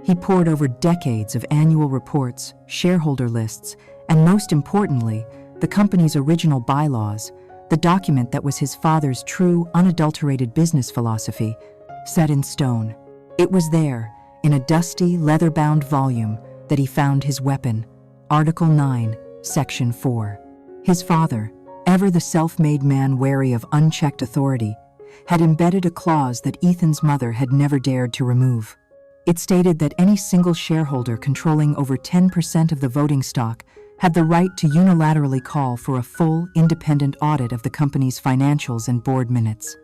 He pored over decades of annual reports, shareholder lists, and most importantly, the company's original bylaws, the document that was his father's true, unadulterated business philosophy, set in stone. It was there, in a dusty, leather-bound volume, that he found his weapon, Article 9, Section 4. His father, ever the self-made man wary of unchecked authority, had embedded a clause that Ethan's mother had never dared to remove. It stated that any single shareholder controlling over 10% of the voting stock had the right to unilaterally call for a full, independent audit of the company's financials and board minutes.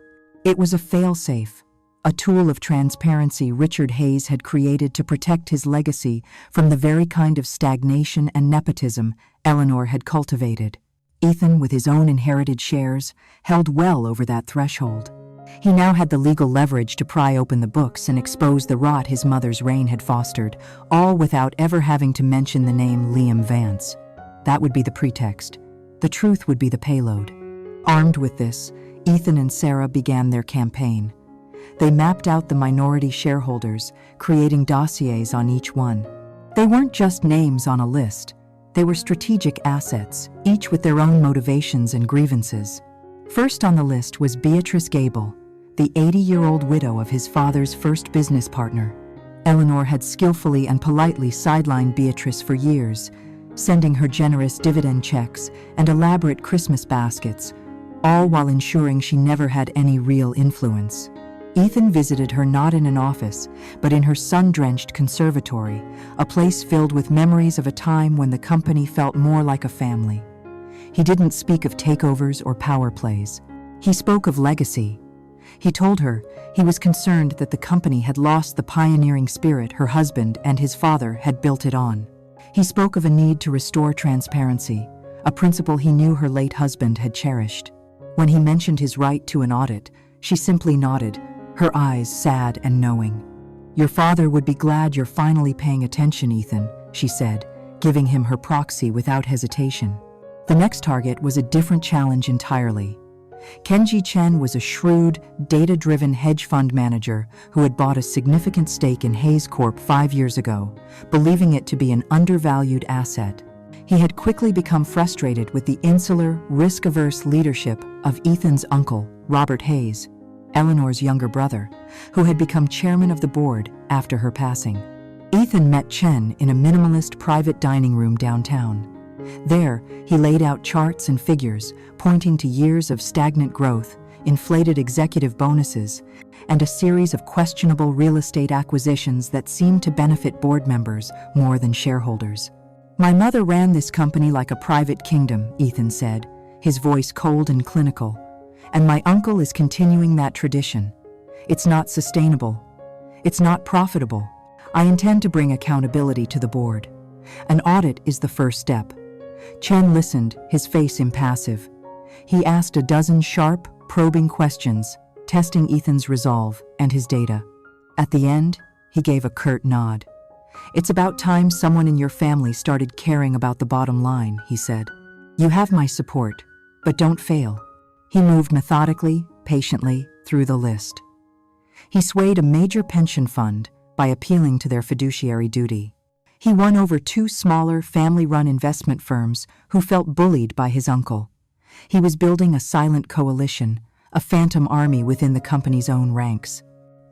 It was a fail-safe, a tool of transparency Richard Hayes had created to protect his legacy from the very kind of stagnation and nepotism Eleanor had cultivated. Ethan, with his own inherited shares, held well over that threshold. He now had the legal leverage to pry open the books and expose the rot his mother's reign had fostered, all without ever having to mention the name Liam Vance. That would be the pretext. The truth would be the payload. Armed with this, Ethan and Sarah began their campaign. They mapped out the minority shareholders, creating dossiers on each one. They weren't just names on a list. They were strategic assets, each with their own motivations and grievances. First on the list was Beatrice Gable, the 80-year-old widow of his father's first business partner. Eleanor had skillfully and politely sidelined Beatrice for years, sending her generous dividend checks and elaborate Christmas baskets, all while ensuring she never had any real influence. Ethan visited her not in an office, but in her sun-drenched conservatory, a place filled with memories of a time when the company felt more like a family. He didn't speak of takeovers or power plays. He spoke of legacy. He told her he was concerned that the company had lost the pioneering spirit her husband and his father had built it on. He spoke of a need to restore transparency, a principle he knew her late husband had cherished. When he mentioned his right to an audit, she simply nodded, her eyes sad and knowing. "Your father would be glad you're finally paying attention, Ethan," she said, giving him her proxy without hesitation. The next target was a different challenge entirely. Kenji Chen was a shrewd, data-driven hedge fund manager who had bought a significant stake in Hayes Corp 5 years ago, believing it to be an undervalued asset. He had quickly become frustrated with the insular, risk-averse leadership of Ethan's uncle, Robert Hayes, Eleanor's younger brother, who had become chairman of the board after her passing. Ethan met Chen in a minimalist private dining room downtown. There, he laid out charts and figures, pointing to years of stagnant growth, inflated executive bonuses, and a series of questionable real estate acquisitions that seemed to benefit board members more than shareholders. "My mother ran this company like a private kingdom," Ethan said, his voice cold and clinical. "And my uncle is continuing that tradition. It's not sustainable. It's not profitable. I intend to bring accountability to the board. An audit is the first step." Chen listened, his face impassive. He asked a dozen sharp, probing questions, testing Ethan's resolve and his data. At the end, he gave a curt nod. "It's about time someone in your family started caring about the bottom line," he said. "You have my support, but don't fail." He moved methodically, patiently, through the list. He swayed a major pension fund by appealing to their fiduciary duty. He won over 2 smaller, family-run investment firms who felt bullied by his uncle. He was building a silent coalition, a phantom army within the company's own ranks.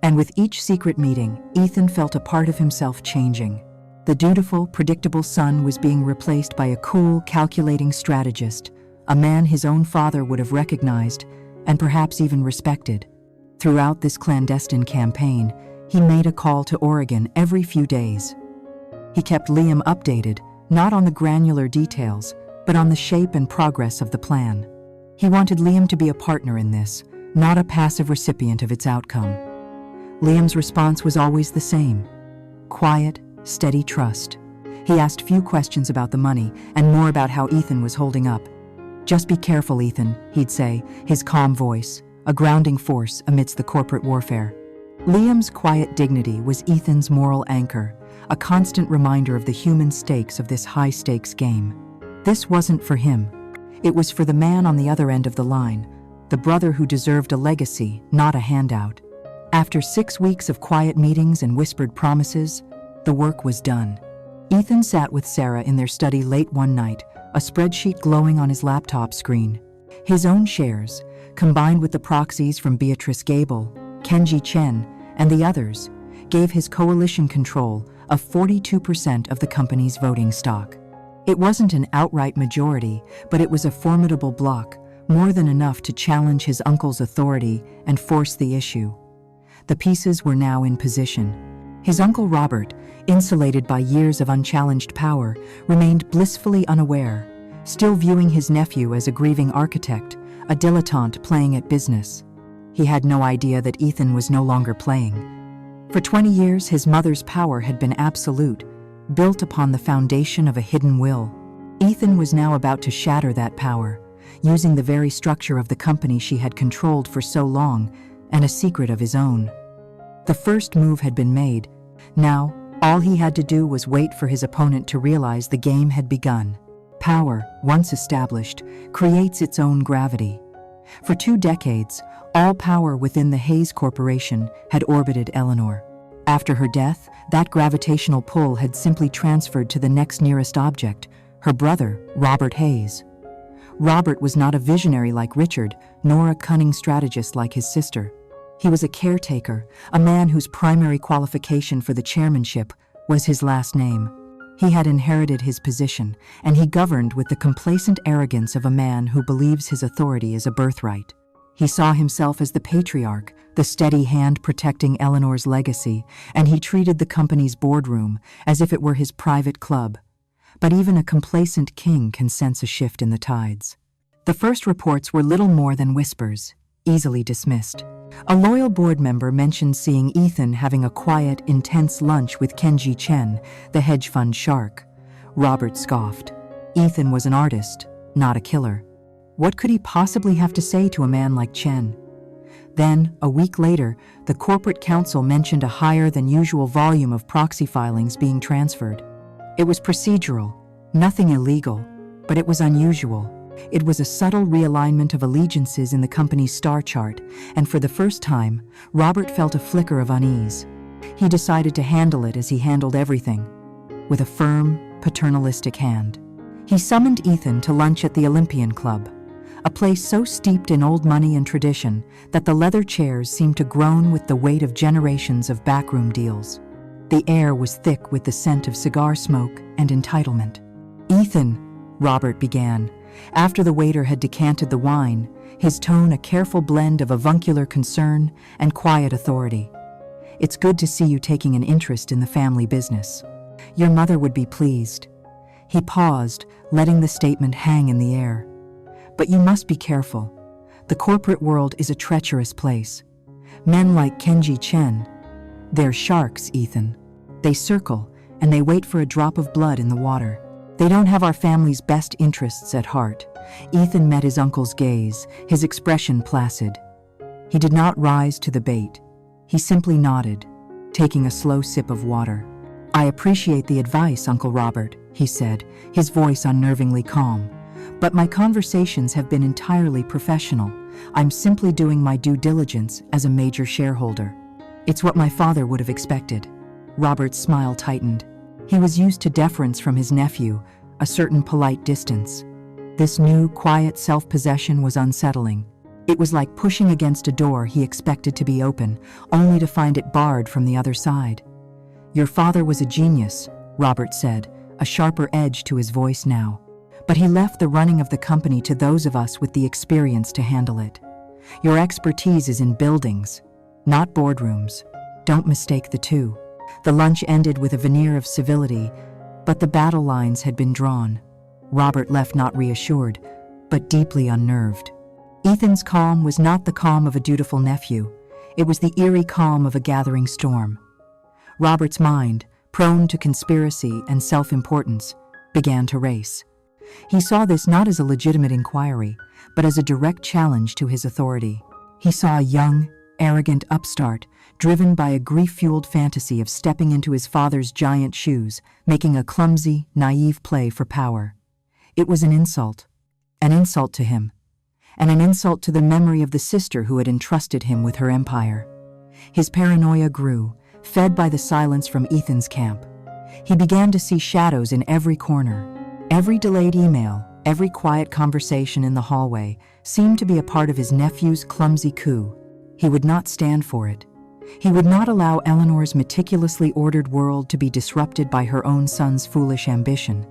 And with each secret meeting, Ethan felt a part of himself changing. The dutiful, predictable son was being replaced by a cool, calculating strategist, a man his own father would have recognized and perhaps even respected. Throughout this clandestine campaign, he made a call to Oregon every few days. He kept Liam updated, not on the granular details, but on the shape and progress of the plan. He wanted Liam to be a partner in this, not a passive recipient of its outcome. Liam's response was always the same: quiet, steady trust. He asked few questions about the money and more about how Ethan was holding up. "Just be careful, Ethan," he'd say, his calm voice, a grounding force amidst the corporate warfare. Liam's quiet dignity was Ethan's moral anchor, a constant reminder of the human stakes of this high-stakes game. This wasn't for him. It was for the man on the other end of the line, the brother who deserved a legacy, not a handout. After 6 weeks of quiet meetings and whispered promises, the work was done. Ethan sat with Sarah in their study late one night, a spreadsheet glowing on his laptop screen. His own shares, combined with the proxies from Beatrice Gable, Kenji Chen, and the others, gave his coalition control of 42% of the company's voting stock. It wasn't an outright majority, but it was a formidable bloc, more than enough to challenge his uncle's authority and force the issue. The pieces were now in position. His uncle Robert, insulated by years of unchallenged power, remained blissfully unaware, still viewing his nephew as a grieving architect, a dilettante playing at business. He had no idea that Ethan was no longer playing. For 20 years, his mother's power had been absolute, built upon the foundation of a hidden will. Ethan was now about to shatter that power, using the very structure of the company she had controlled for so long, and a secret of his own. The first move had been made. Now, all he had to do was wait for his opponent to realize the game had begun. Power, once established, creates its own gravity. For 2 decades, all power within the Hayes Corporation had orbited Eleanor. After her death, that gravitational pull had simply transferred to the next nearest object, her brother, Robert Hayes. Robert was not a visionary like Richard, nor a cunning strategist like his sister. He was a caretaker, a man whose primary qualification for the chairmanship was his last name. He had inherited his position, and he governed with the complacent arrogance of a man who believes his authority is a birthright. He saw himself as the patriarch, the steady hand protecting Eleanor's legacy, and he treated the company's boardroom as if it were his private club. But even a complacent king can sense a shift in the tides. The first reports were little more than whispers, easily dismissed. A loyal board member mentioned seeing Ethan having a quiet, intense lunch with Kenji Chen, the hedge fund shark. Robert scoffed. Ethan was an artist, not a killer. What could he possibly have to say to a man like Chen? Then, a week later, the corporate council mentioned a higher than usual volume of proxy filings being transferred. It was procedural, nothing illegal, but it was unusual. It was a subtle realignment of allegiances in the company's star chart, and for the first time, Robert felt a flicker of unease. He decided to handle it as he handled everything, with a firm, paternalistic hand. He summoned Ethan to lunch at the Olympian Club, a place so steeped in old money and tradition that the leather chairs seemed to groan with the weight of generations of backroom deals. The air was thick with the scent of cigar smoke and entitlement. "Ethan," Robert began, after the waiter had decanted the wine, his tone a careful blend of avuncular concern and quiet authority. "It's good to see you taking an interest in the family business. Your mother would be pleased." He paused, letting the statement hang in the air. "But you must be careful. The corporate world is a treacherous place. Men like Kenji Chen, they're sharks, Ethan. They circle, and they wait for a drop of blood in the water. They don't have our family's best interests at heart." Ethan met his uncle's gaze, his expression placid. He did not rise to the bait. He simply nodded, taking a slow sip of water. "I appreciate the advice, Uncle Robert," he said, his voice unnervingly calm. "But my conversations have been entirely professional. I'm simply doing my due diligence as a major shareholder." "It's what my father would have expected." Robert's smile tightened. He was used to deference from his nephew, a certain polite distance. This new, quiet self-possession was unsettling. It was like pushing against a door he expected to be open, only to find it barred from the other side. "Your father was a genius," Robert said, a sharper edge to his voice now. "But he left the running of the company to those of us with the experience to handle it. Your expertise is in buildings, not boardrooms. Don't mistake the two." The lunch ended with a veneer of civility, but the battle lines had been drawn. Robert left not reassured, but deeply unnerved. Ethan's calm was not the calm of a dutiful nephew. It was the eerie calm of a gathering storm. Robert's mind, prone to conspiracy and self-importance, began to race. He saw this not as a legitimate inquiry, but as a direct challenge to his authority. He saw a young, arrogant upstart, driven by a grief-fueled fantasy of stepping into his father's giant shoes, making a clumsy, naive play for power. It was an insult to him, and an insult to the memory of the sister who had entrusted him with her empire. His paranoia grew, fed by the silence from Ethan's camp. He began to see shadows in every corner. Every delayed email, every quiet conversation in the hallway seemed to be a part of his nephew's clumsy coup. He would not stand for it. He would not allow Eleanor's meticulously ordered world to be disrupted by her own son's foolish ambition.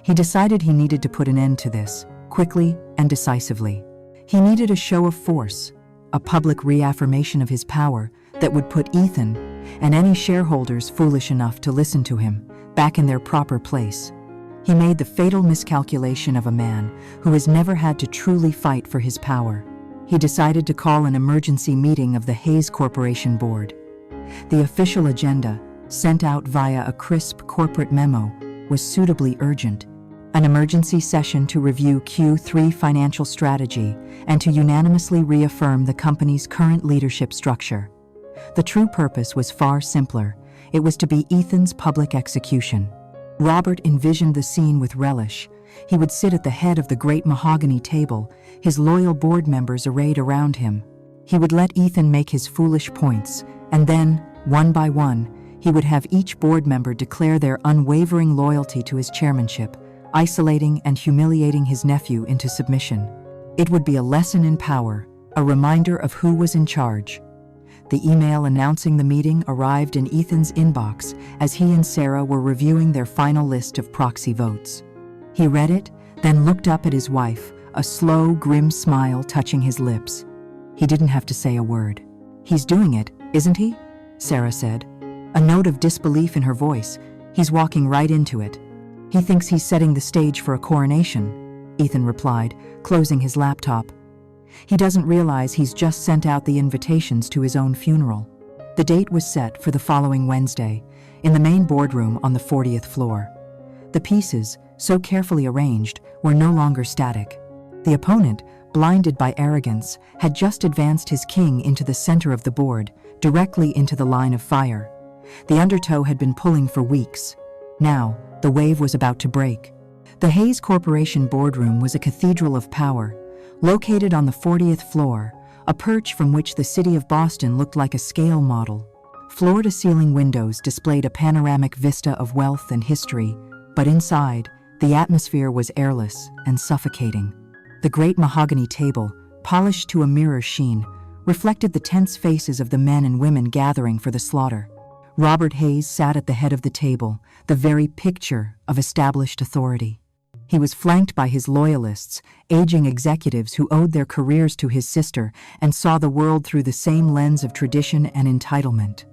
He decided he needed to put an end to this, quickly and decisively. He needed a show of force, a public reaffirmation of his power that would put Ethan, and any shareholders foolish enough to listen to him, back in their proper place. He made the fatal miscalculation of a man who has never had to truly fight for his power. He decided to call an emergency meeting of the Hayes Corporation board. The official agenda, sent out via a crisp corporate memo, was suitably urgent. An emergency session to review Q3 financial strategy and to unanimously reaffirm the company's current leadership structure. The true purpose was far simpler. It was to be Ethan's public execution. Robert envisioned the scene with relish. He would sit at the head of the great mahogany table, his loyal board members arrayed around him. He would let Ethan make his foolish points, and then, one by one, he would have each board member declare their unwavering loyalty to his chairmanship, isolating and humiliating his nephew into submission. It would be a lesson in power, a reminder of who was in charge. The email announcing the meeting arrived in Ethan's inbox as he and Sarah were reviewing their final list of proxy votes. He read it, then looked up at his wife, a slow, grim smile touching his lips. He didn't have to say a word. "He's doing it, isn't he?" Sarah said, a note of disbelief in her voice. "He's walking right into it." "He thinks he's setting the stage for a coronation," Ethan replied, closing his laptop. "He doesn't realize he's just sent out the invitations to his own funeral." The date was set for the following Wednesday, in the main boardroom on the 40th floor. The pieces, so carefully arranged, were no longer static. The opponent, blinded by arrogance, had just advanced his king into the center of the board, directly into the line of fire. The undertow had been pulling for weeks. Now, the wave was about to break. The Hayes Corporation boardroom was a cathedral of power, located on the 40th floor, a perch from which the city of Boston looked like a scale model. Floor-to-ceiling windows displayed a panoramic vista of wealth and history, but inside, the atmosphere was airless and suffocating. The great mahogany table, polished to a mirror sheen, reflected the tense faces of the men and women gathering for the slaughter. Robert Hayes sat at the head of the table, the very picture of established authority. He was flanked by his loyalists, aging executives who owed their careers to his sister and saw the world through the same lens of tradition and entitlement.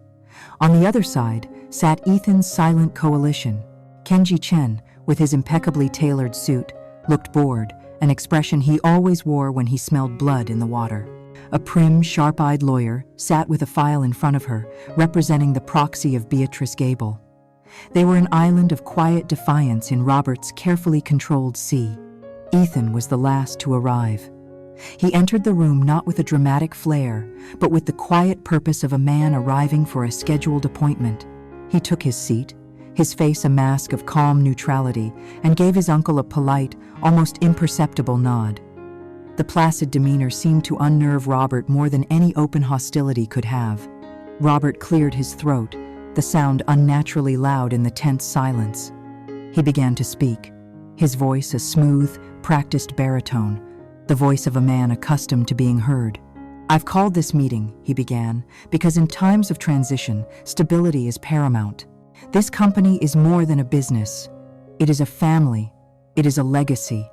On the other side sat Ethan's silent coalition. Kenji Chen, with his impeccably tailored suit, looked bored, an expression he always wore when he smelled blood in the water. A prim, sharp-eyed lawyer sat with a file in front of her, representing the proxy of Beatrice Gable. They were an island of quiet defiance in Robert's carefully controlled sea. Ethan was the last to arrive. He entered the room not with a dramatic flair, but with the quiet purpose of a man arriving for a scheduled appointment. He took his seat, his face a mask of calm neutrality, and gave his uncle a polite, almost imperceptible nod. The placid demeanor seemed to unnerve Robert more than any open hostility could have. Robert cleared his throat, the sound unnaturally loud in the tense silence. He began to speak, his voice a smooth, practiced baritone, the voice of a man accustomed to being heard. "I've called this meeting," he began, "because in times of transition, stability is paramount. This company is more than a business. It is a family. It is a legacy,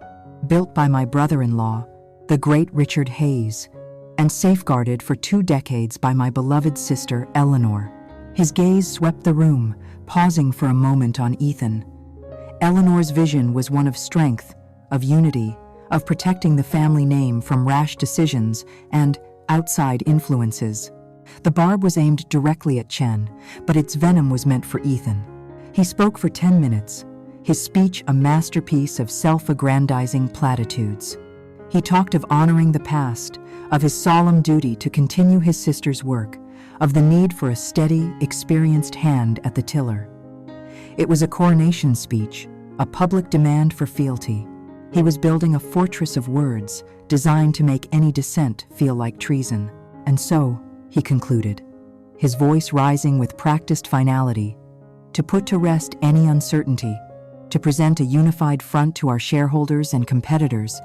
built by my brother-in-law, the great Richard Hayes, and safeguarded for 2 decades by my beloved sister, Eleanor." His gaze swept the room, pausing for a moment on Ethan. Eleanor's vision was one of strength, of unity, of protecting the family name from rash decisions and outside influences. The barb was aimed directly at Chen, but its venom was meant for Ethan. He spoke for 10 minutes, his speech a masterpiece of self-aggrandizing platitudes. He talked of honoring the past, of his solemn duty to continue his sister's work, of the need for a steady, experienced hand at the tiller. It was a coronation speech, a public demand for fealty. He was building a fortress of words designed to make any dissent feel like treason. "And so," he concluded, his voice rising with practiced finality, "to put to rest any uncertainty, to present a unified front to our shareholders and competitors,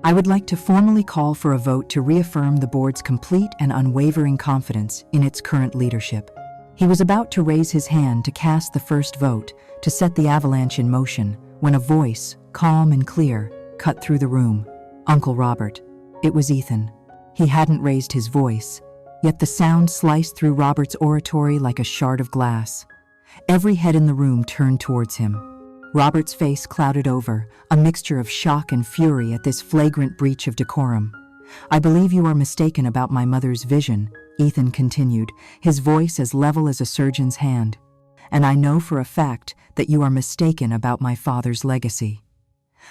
I would like to formally call for a vote to reaffirm the board's complete and unwavering confidence in its current leadership." He was about to raise his hand to cast the first vote, to set the avalanche in motion, when a voice, calm and clear, cut through the room. "Uncle Robert." It was Ethan. He hadn't raised his voice, yet the sound sliced through Robert's oratory like a shard of glass. Every head in the room turned towards him. Robert's face clouded over, a mixture of shock and fury at this flagrant breach of decorum. "I believe you are mistaken about my mother's vision," Ethan continued, his voice as level as a surgeon's hand. "And I know for a fact that you are mistaken about my father's legacy."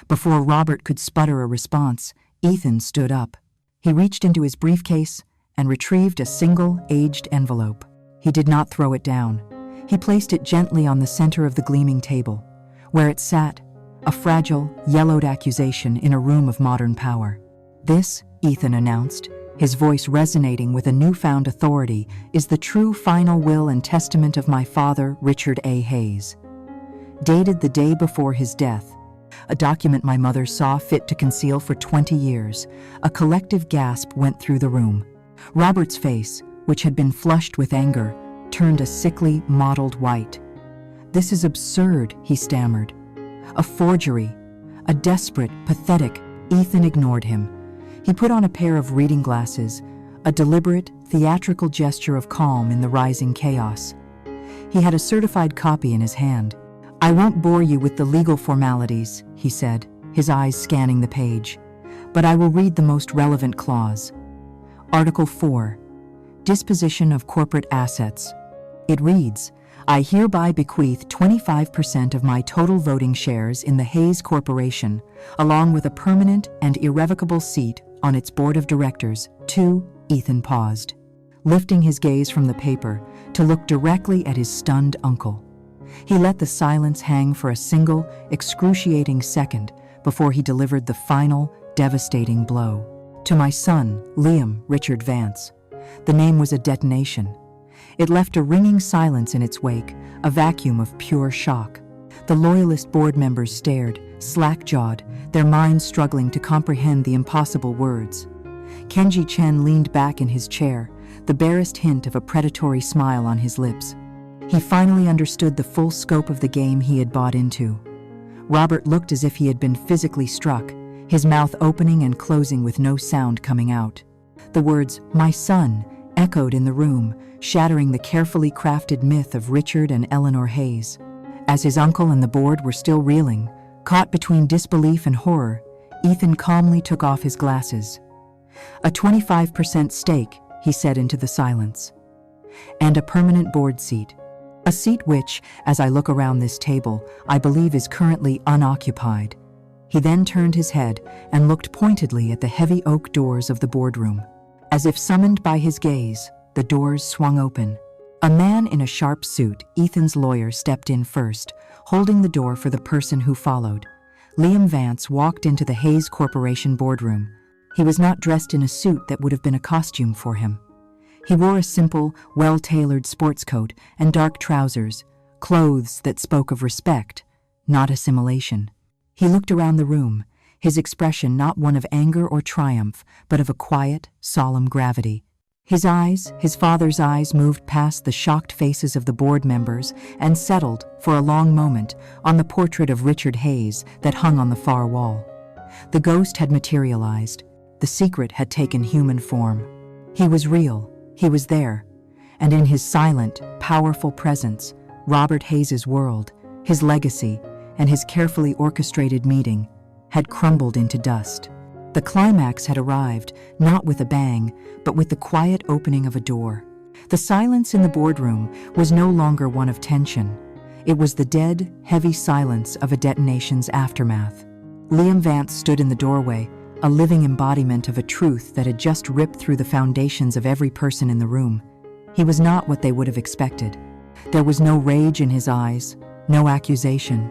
Before Robert could sputter a response, Ethan stood up. He reached into his briefcase and retrieved a single, aged envelope. He did not throw it down. He placed it gently on the center of the gleaming table, where it sat, a fragile, yellowed accusation in a room of modern power. "This," Ethan announced, his voice resonating with a newfound authority, "is the true final will and testament of my father, Richard A. Hayes. Dated the day before his death. A document my mother saw fit to conceal for 20 years. A collective gasp went through the room. Robert's face, which had been flushed with anger, turned a sickly, mottled white. "This is absurd," he stammered. "A forgery. A desperate, pathetic—" Ethan ignored him. He put on a pair of reading glasses, a deliberate, theatrical gesture of calm in the rising chaos. He had a certified copy in his hand. "I won't bore you with the legal formalities," he said, his eyes scanning the page, "but I will read the most relevant clause. Article 4, Disposition of Corporate Assets. It reads, I hereby bequeath 25% of my total voting shares in the Hayes Corporation, along with a permanent and irrevocable seat on its board of directors, to—" Ethan paused, lifting his gaze from the paper to look directly at his stunned uncle. He let the silence hang for a single, excruciating second before he delivered the final, devastating blow. "To my son, Liam Richard Vance." The name was a detonation. It left a ringing silence in its wake, a vacuum of pure shock. The Loyalist board members stared, slack-jawed, their minds struggling to comprehend the impossible words. Kenji Chen leaned back in his chair, the barest hint of a predatory smile on his lips. He finally understood the full scope of the game he had bought into. Robert looked as if he had been physically struck, his mouth opening and closing with no sound coming out. The words, "my son," echoed in the room, shattering the carefully crafted myth of Richard and Eleanor Hayes. As his uncle and the board were still reeling, caught between disbelief and horror, Ethan calmly took off his glasses. "A 25% stake," he said into the silence. "And a permanent board seat. A seat which, as I look around this table, I believe is currently unoccupied." He then turned his head and looked pointedly at the heavy oak doors of the boardroom. As if summoned by his gaze, the doors swung open. A man in a sharp suit, Ethan's lawyer, stepped in first, holding the door for the person who followed. Liam Vance walked into the Hayes Corporation boardroom. He was not dressed in a suit that would have been a costume for him. He wore a simple, well-tailored sports coat and dark trousers, clothes that spoke of respect, not assimilation. He looked around the room, his expression not one of anger or triumph, but of a quiet, solemn gravity. His eyes, his father's eyes, moved past the shocked faces of the board members and settled, for a long moment, on the portrait of Richard Hayes that hung on the far wall. The ghost had materialized. The secret had taken human form. He was real. He was there. And in his silent, powerful presence, Robert Hayes's world, his legacy, and his carefully orchestrated meeting had crumbled into dust. The climax had arrived, not with a bang, but with the quiet opening of a door. The silence in the boardroom was no longer one of tension. It was the dead, heavy silence of a detonation's aftermath. Liam Vance stood in the doorway, a living embodiment of a truth that had just ripped through the foundations of every person in the room. He was not what they would have expected. There was no rage in his eyes, no accusation.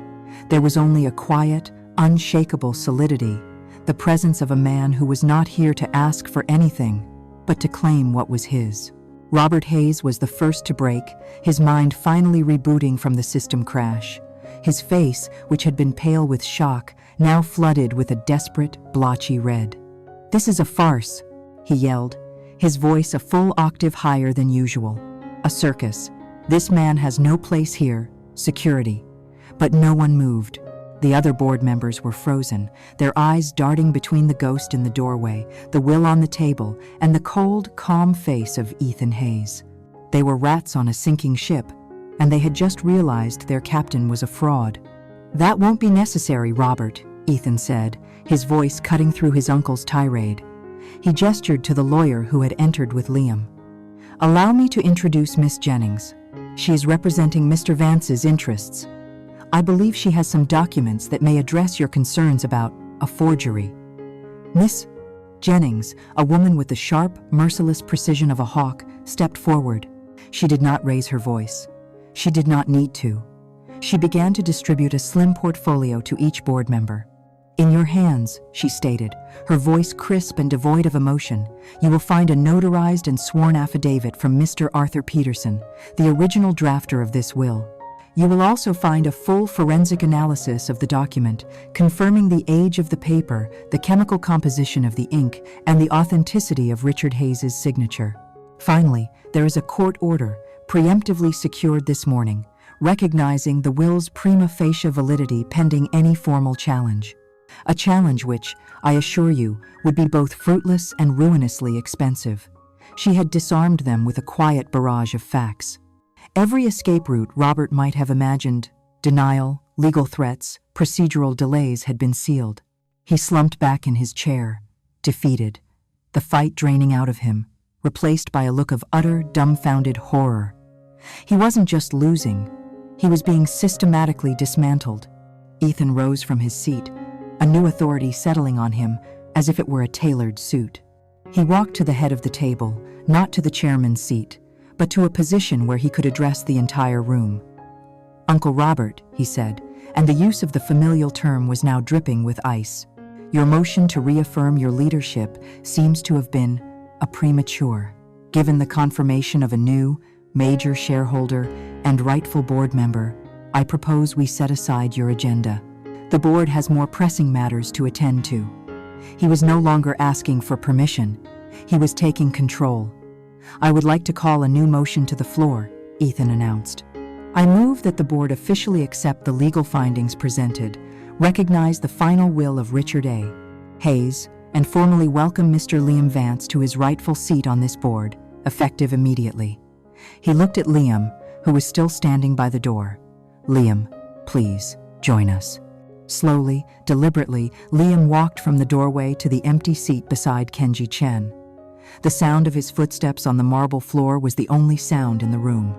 There was only a quiet, unshakable solidity, the presence of a man who was not here to ask for anything, but to claim what was his. Robert Hayes was the first to break, his mind finally rebooting from the system crash. His face, which had been pale with shock, now flooded with a desperate, blotchy red. "This is a farce," he yelled, his voice a full octave higher than usual. "A circus. This man has no place here. Security." But no one moved. The other board members were frozen, their eyes darting between the ghost in the doorway, the will on the table, and the cold, calm face of Ethan Hayes. They were rats on a sinking ship, and they had just realized their captain was a fraud. "That won't be necessary, Robert," Ethan said, his voice cutting through his uncle's tirade. He gestured to the lawyer who had entered with Liam. "Allow me to introduce Miss Jennings. She is representing Mr. Vance's interests. I believe she has some documents that may address your concerns about a forgery." Miss Jennings, a woman with the sharp, merciless precision of a hawk, stepped forward. She did not raise her voice. She did not need to. She began to distribute a slim portfolio to each board member. "In your hands," she stated, her voice crisp and devoid of emotion, "you will find a notarized and sworn affidavit from Mr. Arthur Peterson, the original drafter of this will. You will also find a full forensic analysis of the document, confirming the age of the paper, the chemical composition of the ink, and the authenticity of Richard Hayes's signature. Finally, there is a court order, preemptively secured this morning, recognizing the will's prima facie validity pending any formal challenge. A challenge which, I assure you, would be both fruitless and ruinously expensive." She had disarmed them with a quiet barrage of facts. Every escape route Robert might have imagined, denial, legal threats, procedural delays, had been sealed. He slumped back in his chair, defeated, the fight draining out of him, replaced by a look of utter, dumbfounded horror. He wasn't just losing, he was being systematically dismantled. Ethan rose from his seat, a new authority settling on him as if it were a tailored suit. He walked to the head of the table, not to the chairman's seat, but to a position where he could address the entire room. "Uncle Robert," he said, and the use of the familial term was now dripping with ice, "your motion to reaffirm your leadership seems to have been a premature. Given the confirmation of a new, major shareholder and rightful board member, I propose we set aside your agenda. The board has more pressing matters to attend to." He was no longer asking for permission. He was taking control. "I would like to call a new motion to the floor," Ethan announced. I move that the board officially accept the legal findings presented, recognize the final will of Richard A. Hayes, and formally welcome Mr. Liam Vance to his rightful seat on this board, effective immediately. He looked at Liam, who was still standing by the door. Liam, please, join us. Slowly, deliberately, Liam walked from the doorway to the empty seat beside Kenji Chen. The sound of his footsteps on the marble floor was the only sound in the room.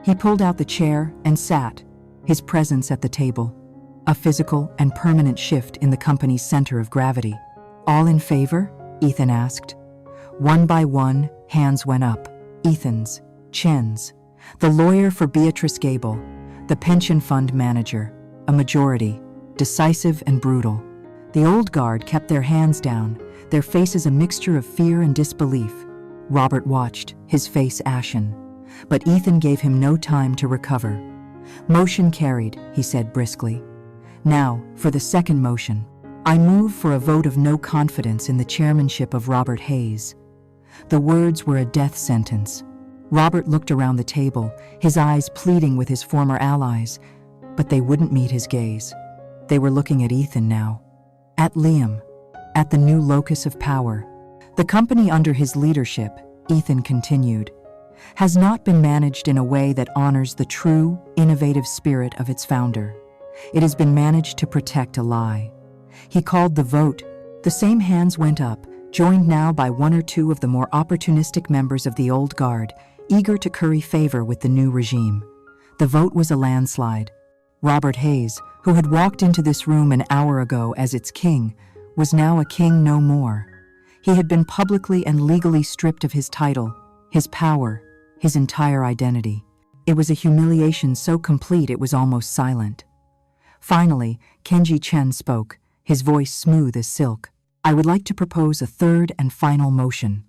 He pulled out the chair and sat, his presence at the table. A physical and permanent shift in the company's center of gravity. All in favor? Ethan asked. One by one, hands went up. Ethan's, Chen's, the lawyer for Beatrice Gable, the pension fund manager, a majority, decisive and brutal. The old guard kept their hands down, their faces a mixture of fear and disbelief. Robert watched, his face ashen. But Ethan gave him no time to recover. Motion carried, he said briskly. Now, for the second motion. I move for a vote of no confidence in the chairmanship of Robert Hayes. The words were a death sentence. Robert looked around the table, his eyes pleading with his former allies, but they wouldn't meet his gaze. They were looking at Ethan now. At Liam. At the new locus of power. The company under his leadership, Ethan continued, has not been managed in a way that honors the true, innovative spirit of its founder. It has been managed to protect a lie. He called the vote. The same hands went up, joined now by one or two of the more opportunistic members of the old guard, eager to curry favor with the new regime. The vote was a landslide. Robert Hayes, who had walked into this room an hour ago as its king, was now a king no more. He had been publicly and legally stripped of his title, his power, his entire identity. It was a humiliation so complete it was almost silent. Finally, Kenji Chen spoke, his voice smooth as silk. I would like to propose a third and final motion.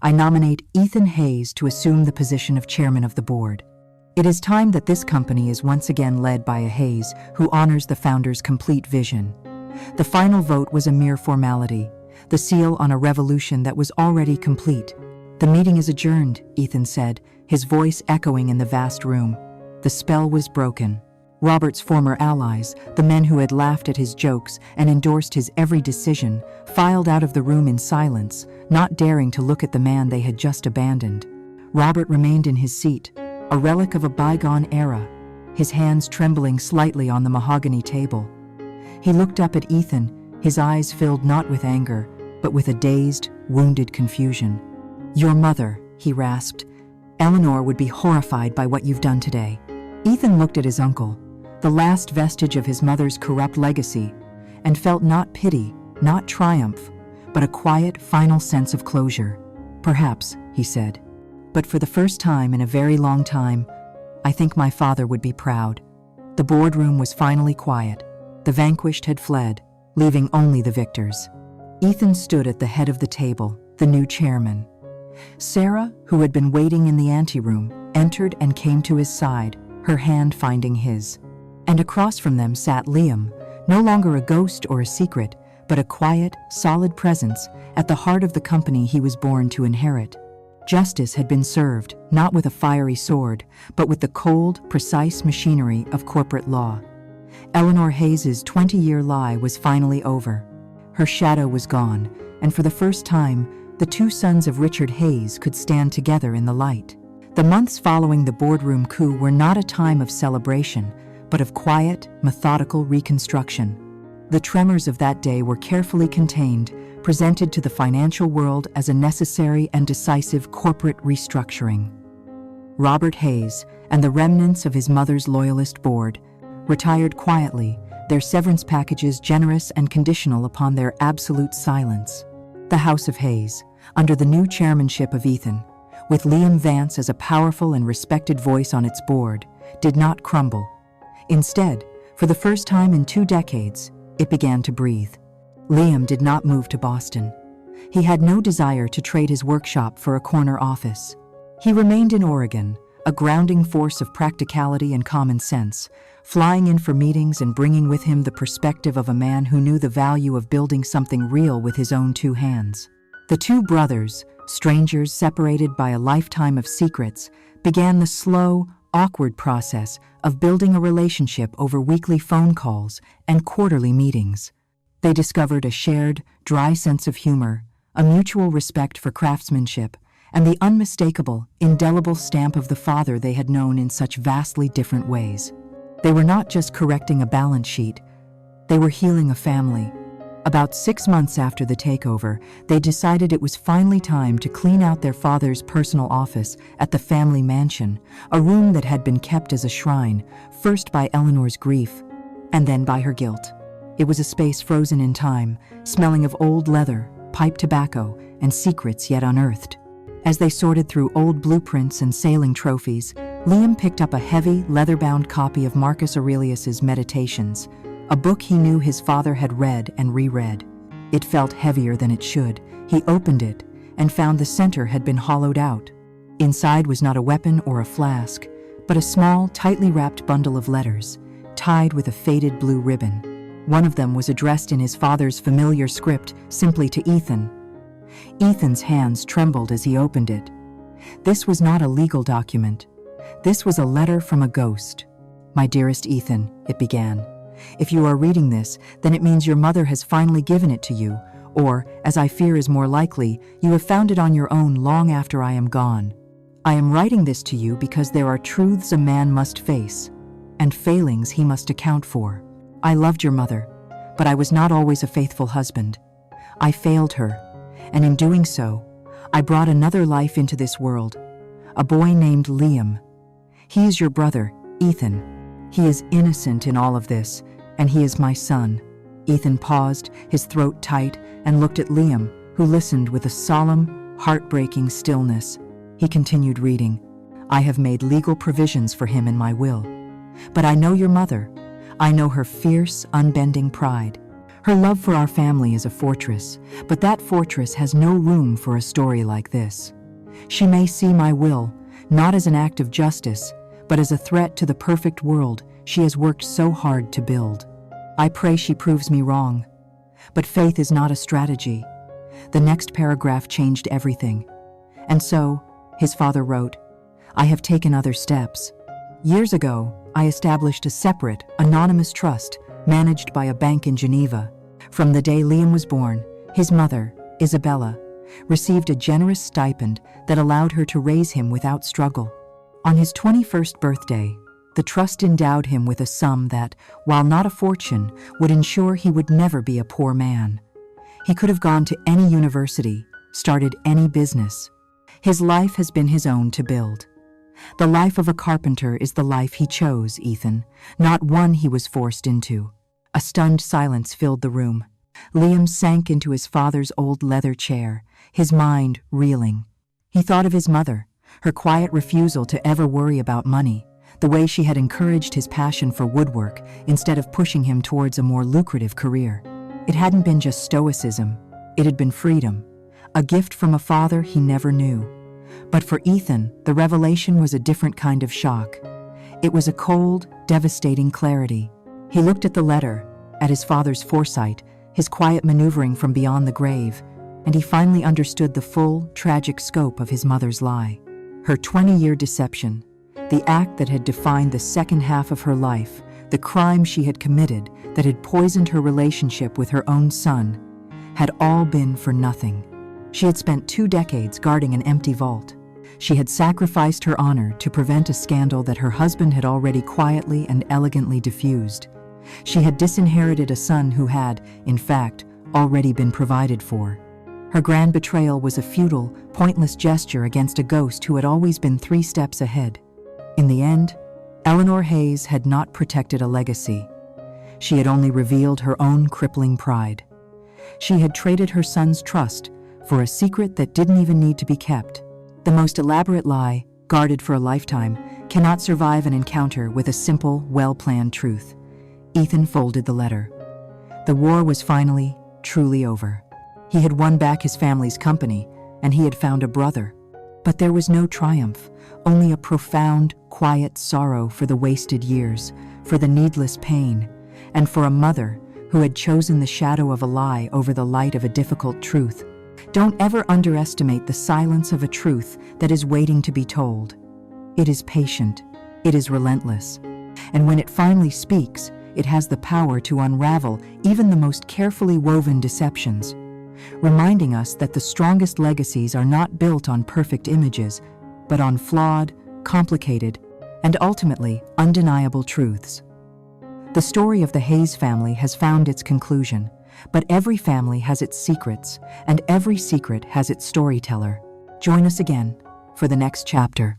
I nominate Ethan Hayes to assume the position of chairman of the board. It is time that this company is once again led by a Hayes who honors the founder's complete vision. The final vote was a mere formality, the seal on a revolution that was already complete. The meeting is adjourned, Ethan said, his voice echoing in the vast room. The spell was broken. Robert's former allies, the men who had laughed at his jokes and endorsed his every decision, filed out of the room in silence, not daring to look at the man they had just abandoned. Robert remained in his seat, a relic of a bygone era, his hands trembling slightly on the mahogany table. He looked up at Ethan, his eyes filled not with anger, but with a dazed, wounded confusion. Your mother, he rasped. Eleanor would be horrified by what you've done today. Ethan looked at his uncle, the last vestige of his mother's corrupt legacy, and felt not pity, not triumph, but a quiet, final sense of closure. Perhaps, he said. But for the first time in a very long time, I think my father would be proud. The boardroom was finally quiet. The vanquished had fled, leaving only the victors. Ethan stood at the head of the table, the new chairman. Sarah, who had been waiting in the anteroom, entered and came to his side, her hand finding his. And across from them sat Liam, no longer a ghost or a secret, but a quiet, solid presence at the heart of the company he was born to inherit. Justice had been served, not with a fiery sword, but with the cold, precise machinery of corporate law. Eleanor Hayes's 20-year lie was finally over. Her shadow was gone, and for the first time, the two sons of Richard Hayes could stand together in the light. The months following the boardroom coup were not a time of celebration, but of quiet, methodical reconstruction. The tremors of that day were carefully contained, presented to the financial world as a necessary and decisive corporate restructuring. Robert Hayes and the remnants of his mother's loyalist board retired quietly, their severance packages generous and conditional upon their absolute silence. The House of Hayes, under the new chairmanship of Ethan, with Liam Vance as a powerful and respected voice on its board, did not crumble. Instead, for the first time in 2 decades, it began to breathe. Liam did not move to Boston. He had no desire to trade his workshop for a corner office. He remained in Oregon, a grounding force of practicality and common sense, flying in for meetings and bringing with him the perspective of a man who knew the value of building something real with his own 2 hands. The 2 brothers, strangers separated by a lifetime of secrets, began the slow, awkward process of building a relationship over weekly phone calls and quarterly meetings. They discovered a shared, dry sense of humor, a mutual respect for craftsmanship, and the unmistakable, indelible stamp of the father they had known in such vastly different ways. They were not just correcting a balance sheet, they were healing a family. About 6 months after the takeover, they decided it was finally time to clean out their father's personal office at the family mansion, a room that had been kept as a shrine, first by Eleanor's grief, and then by her guilt. It was a space frozen in time, smelling of old leather, pipe tobacco, and secrets yet unearthed. As they sorted through old blueprints and sailing trophies, Liam picked up a heavy, leather-bound copy of Marcus Aurelius's Meditations, a book he knew his father had read and reread. It felt heavier than it should. He opened it and found the center had been hollowed out. Inside was not a weapon or a flask, but a small, tightly wrapped bundle of letters, tied with a faded blue ribbon. One of them was addressed in his father's familiar script, simply to Ethan. Ethan's hands trembled as he opened it. This was not a legal document. This was a letter from a ghost. "My dearest Ethan," it began. "If you are reading this, then it means your mother has finally given it to you, or, as I fear is more likely, you have found it on your own long after I am gone. I am writing this to you because there are truths a man must face, and failings he must account for. I loved your mother, but I was not always a faithful husband. I failed her, and in doing so, I brought another life into this world, a boy named Liam. He is your brother, Ethan. He is innocent in all of this, and he is my son." Ethan paused, his throat tight, and looked at Liam, who listened with a solemn, heartbreaking stillness. He continued reading. "I have made legal provisions for him in my will. But I know your mother. I know her fierce, unbending pride. Her love for our family is a fortress, but that fortress has no room for a story like this. She may see my will, not as an act of justice, but as a threat to the perfect world she has worked so hard to build. I pray she proves me wrong. But faith is not a strategy." The next paragraph changed everything. "And so," his father wrote, "I have taken other steps. Years ago, I established a separate, anonymous trust managed by a bank in Geneva. From the day Liam was born, his mother, Isabella, received a generous stipend that allowed her to raise him without struggle. On his 21st birthday, the trust endowed him with a sum that, while not a fortune, would ensure he would never be a poor man. He could have gone to any university, started any business. His life has been his own to build. The life of a carpenter is the life he chose, Ethan, not one he was forced into." A stunned silence filled the room. Liam sank into his father's old leather chair, his mind reeling. He thought of his mother, her quiet refusal to ever worry about money, the way she had encouraged his passion for woodwork instead of pushing him towards a more lucrative career. It hadn't been just stoicism, it had been freedom, a gift from a father he never knew. But for Ethan, the revelation was a different kind of shock. It was a cold, devastating clarity. He looked at the letter, at his father's foresight, his quiet maneuvering from beyond the grave, and he finally understood the full, tragic scope of his mother's lie. Her 20-year deception, the act that had defined the second half of her life, the crime she had committed that had poisoned her relationship with her own son, had all been for nothing. She had spent 2 decades guarding an empty vault. She had sacrificed her honor to prevent a scandal that her husband had already quietly and elegantly diffused. She had disinherited a son who had, in fact, already been provided for. Her grand betrayal was a futile, pointless gesture against a ghost who had always been 3 steps ahead. In the end, Eleanor Hayes had not protected a legacy. She had only revealed her own crippling pride. She had traded her son's trust for a secret that didn't even need to be kept. The most elaborate lie, guarded for a lifetime, cannot survive an encounter with a simple, well-planned truth. Ethan folded the letter. The war was finally, truly over. He had won back his family's company, and he had found a brother. But there was no triumph, only a profound, quiet sorrow for the wasted years, for the needless pain, and for a mother who had chosen the shadow of a lie over the light of a difficult truth. Don't ever underestimate the silence of a truth that is waiting to be told. It is patient, It is relentless. And when it finally speaks, it has the power to unravel even the most carefully woven deceptions, reminding us that the strongest legacies are not built on perfect images, but on flawed, complicated, and ultimately undeniable truths. The story of the Hayes family has found its conclusion, but every family has its secrets, and every secret has its storyteller. Join us again for the next chapter.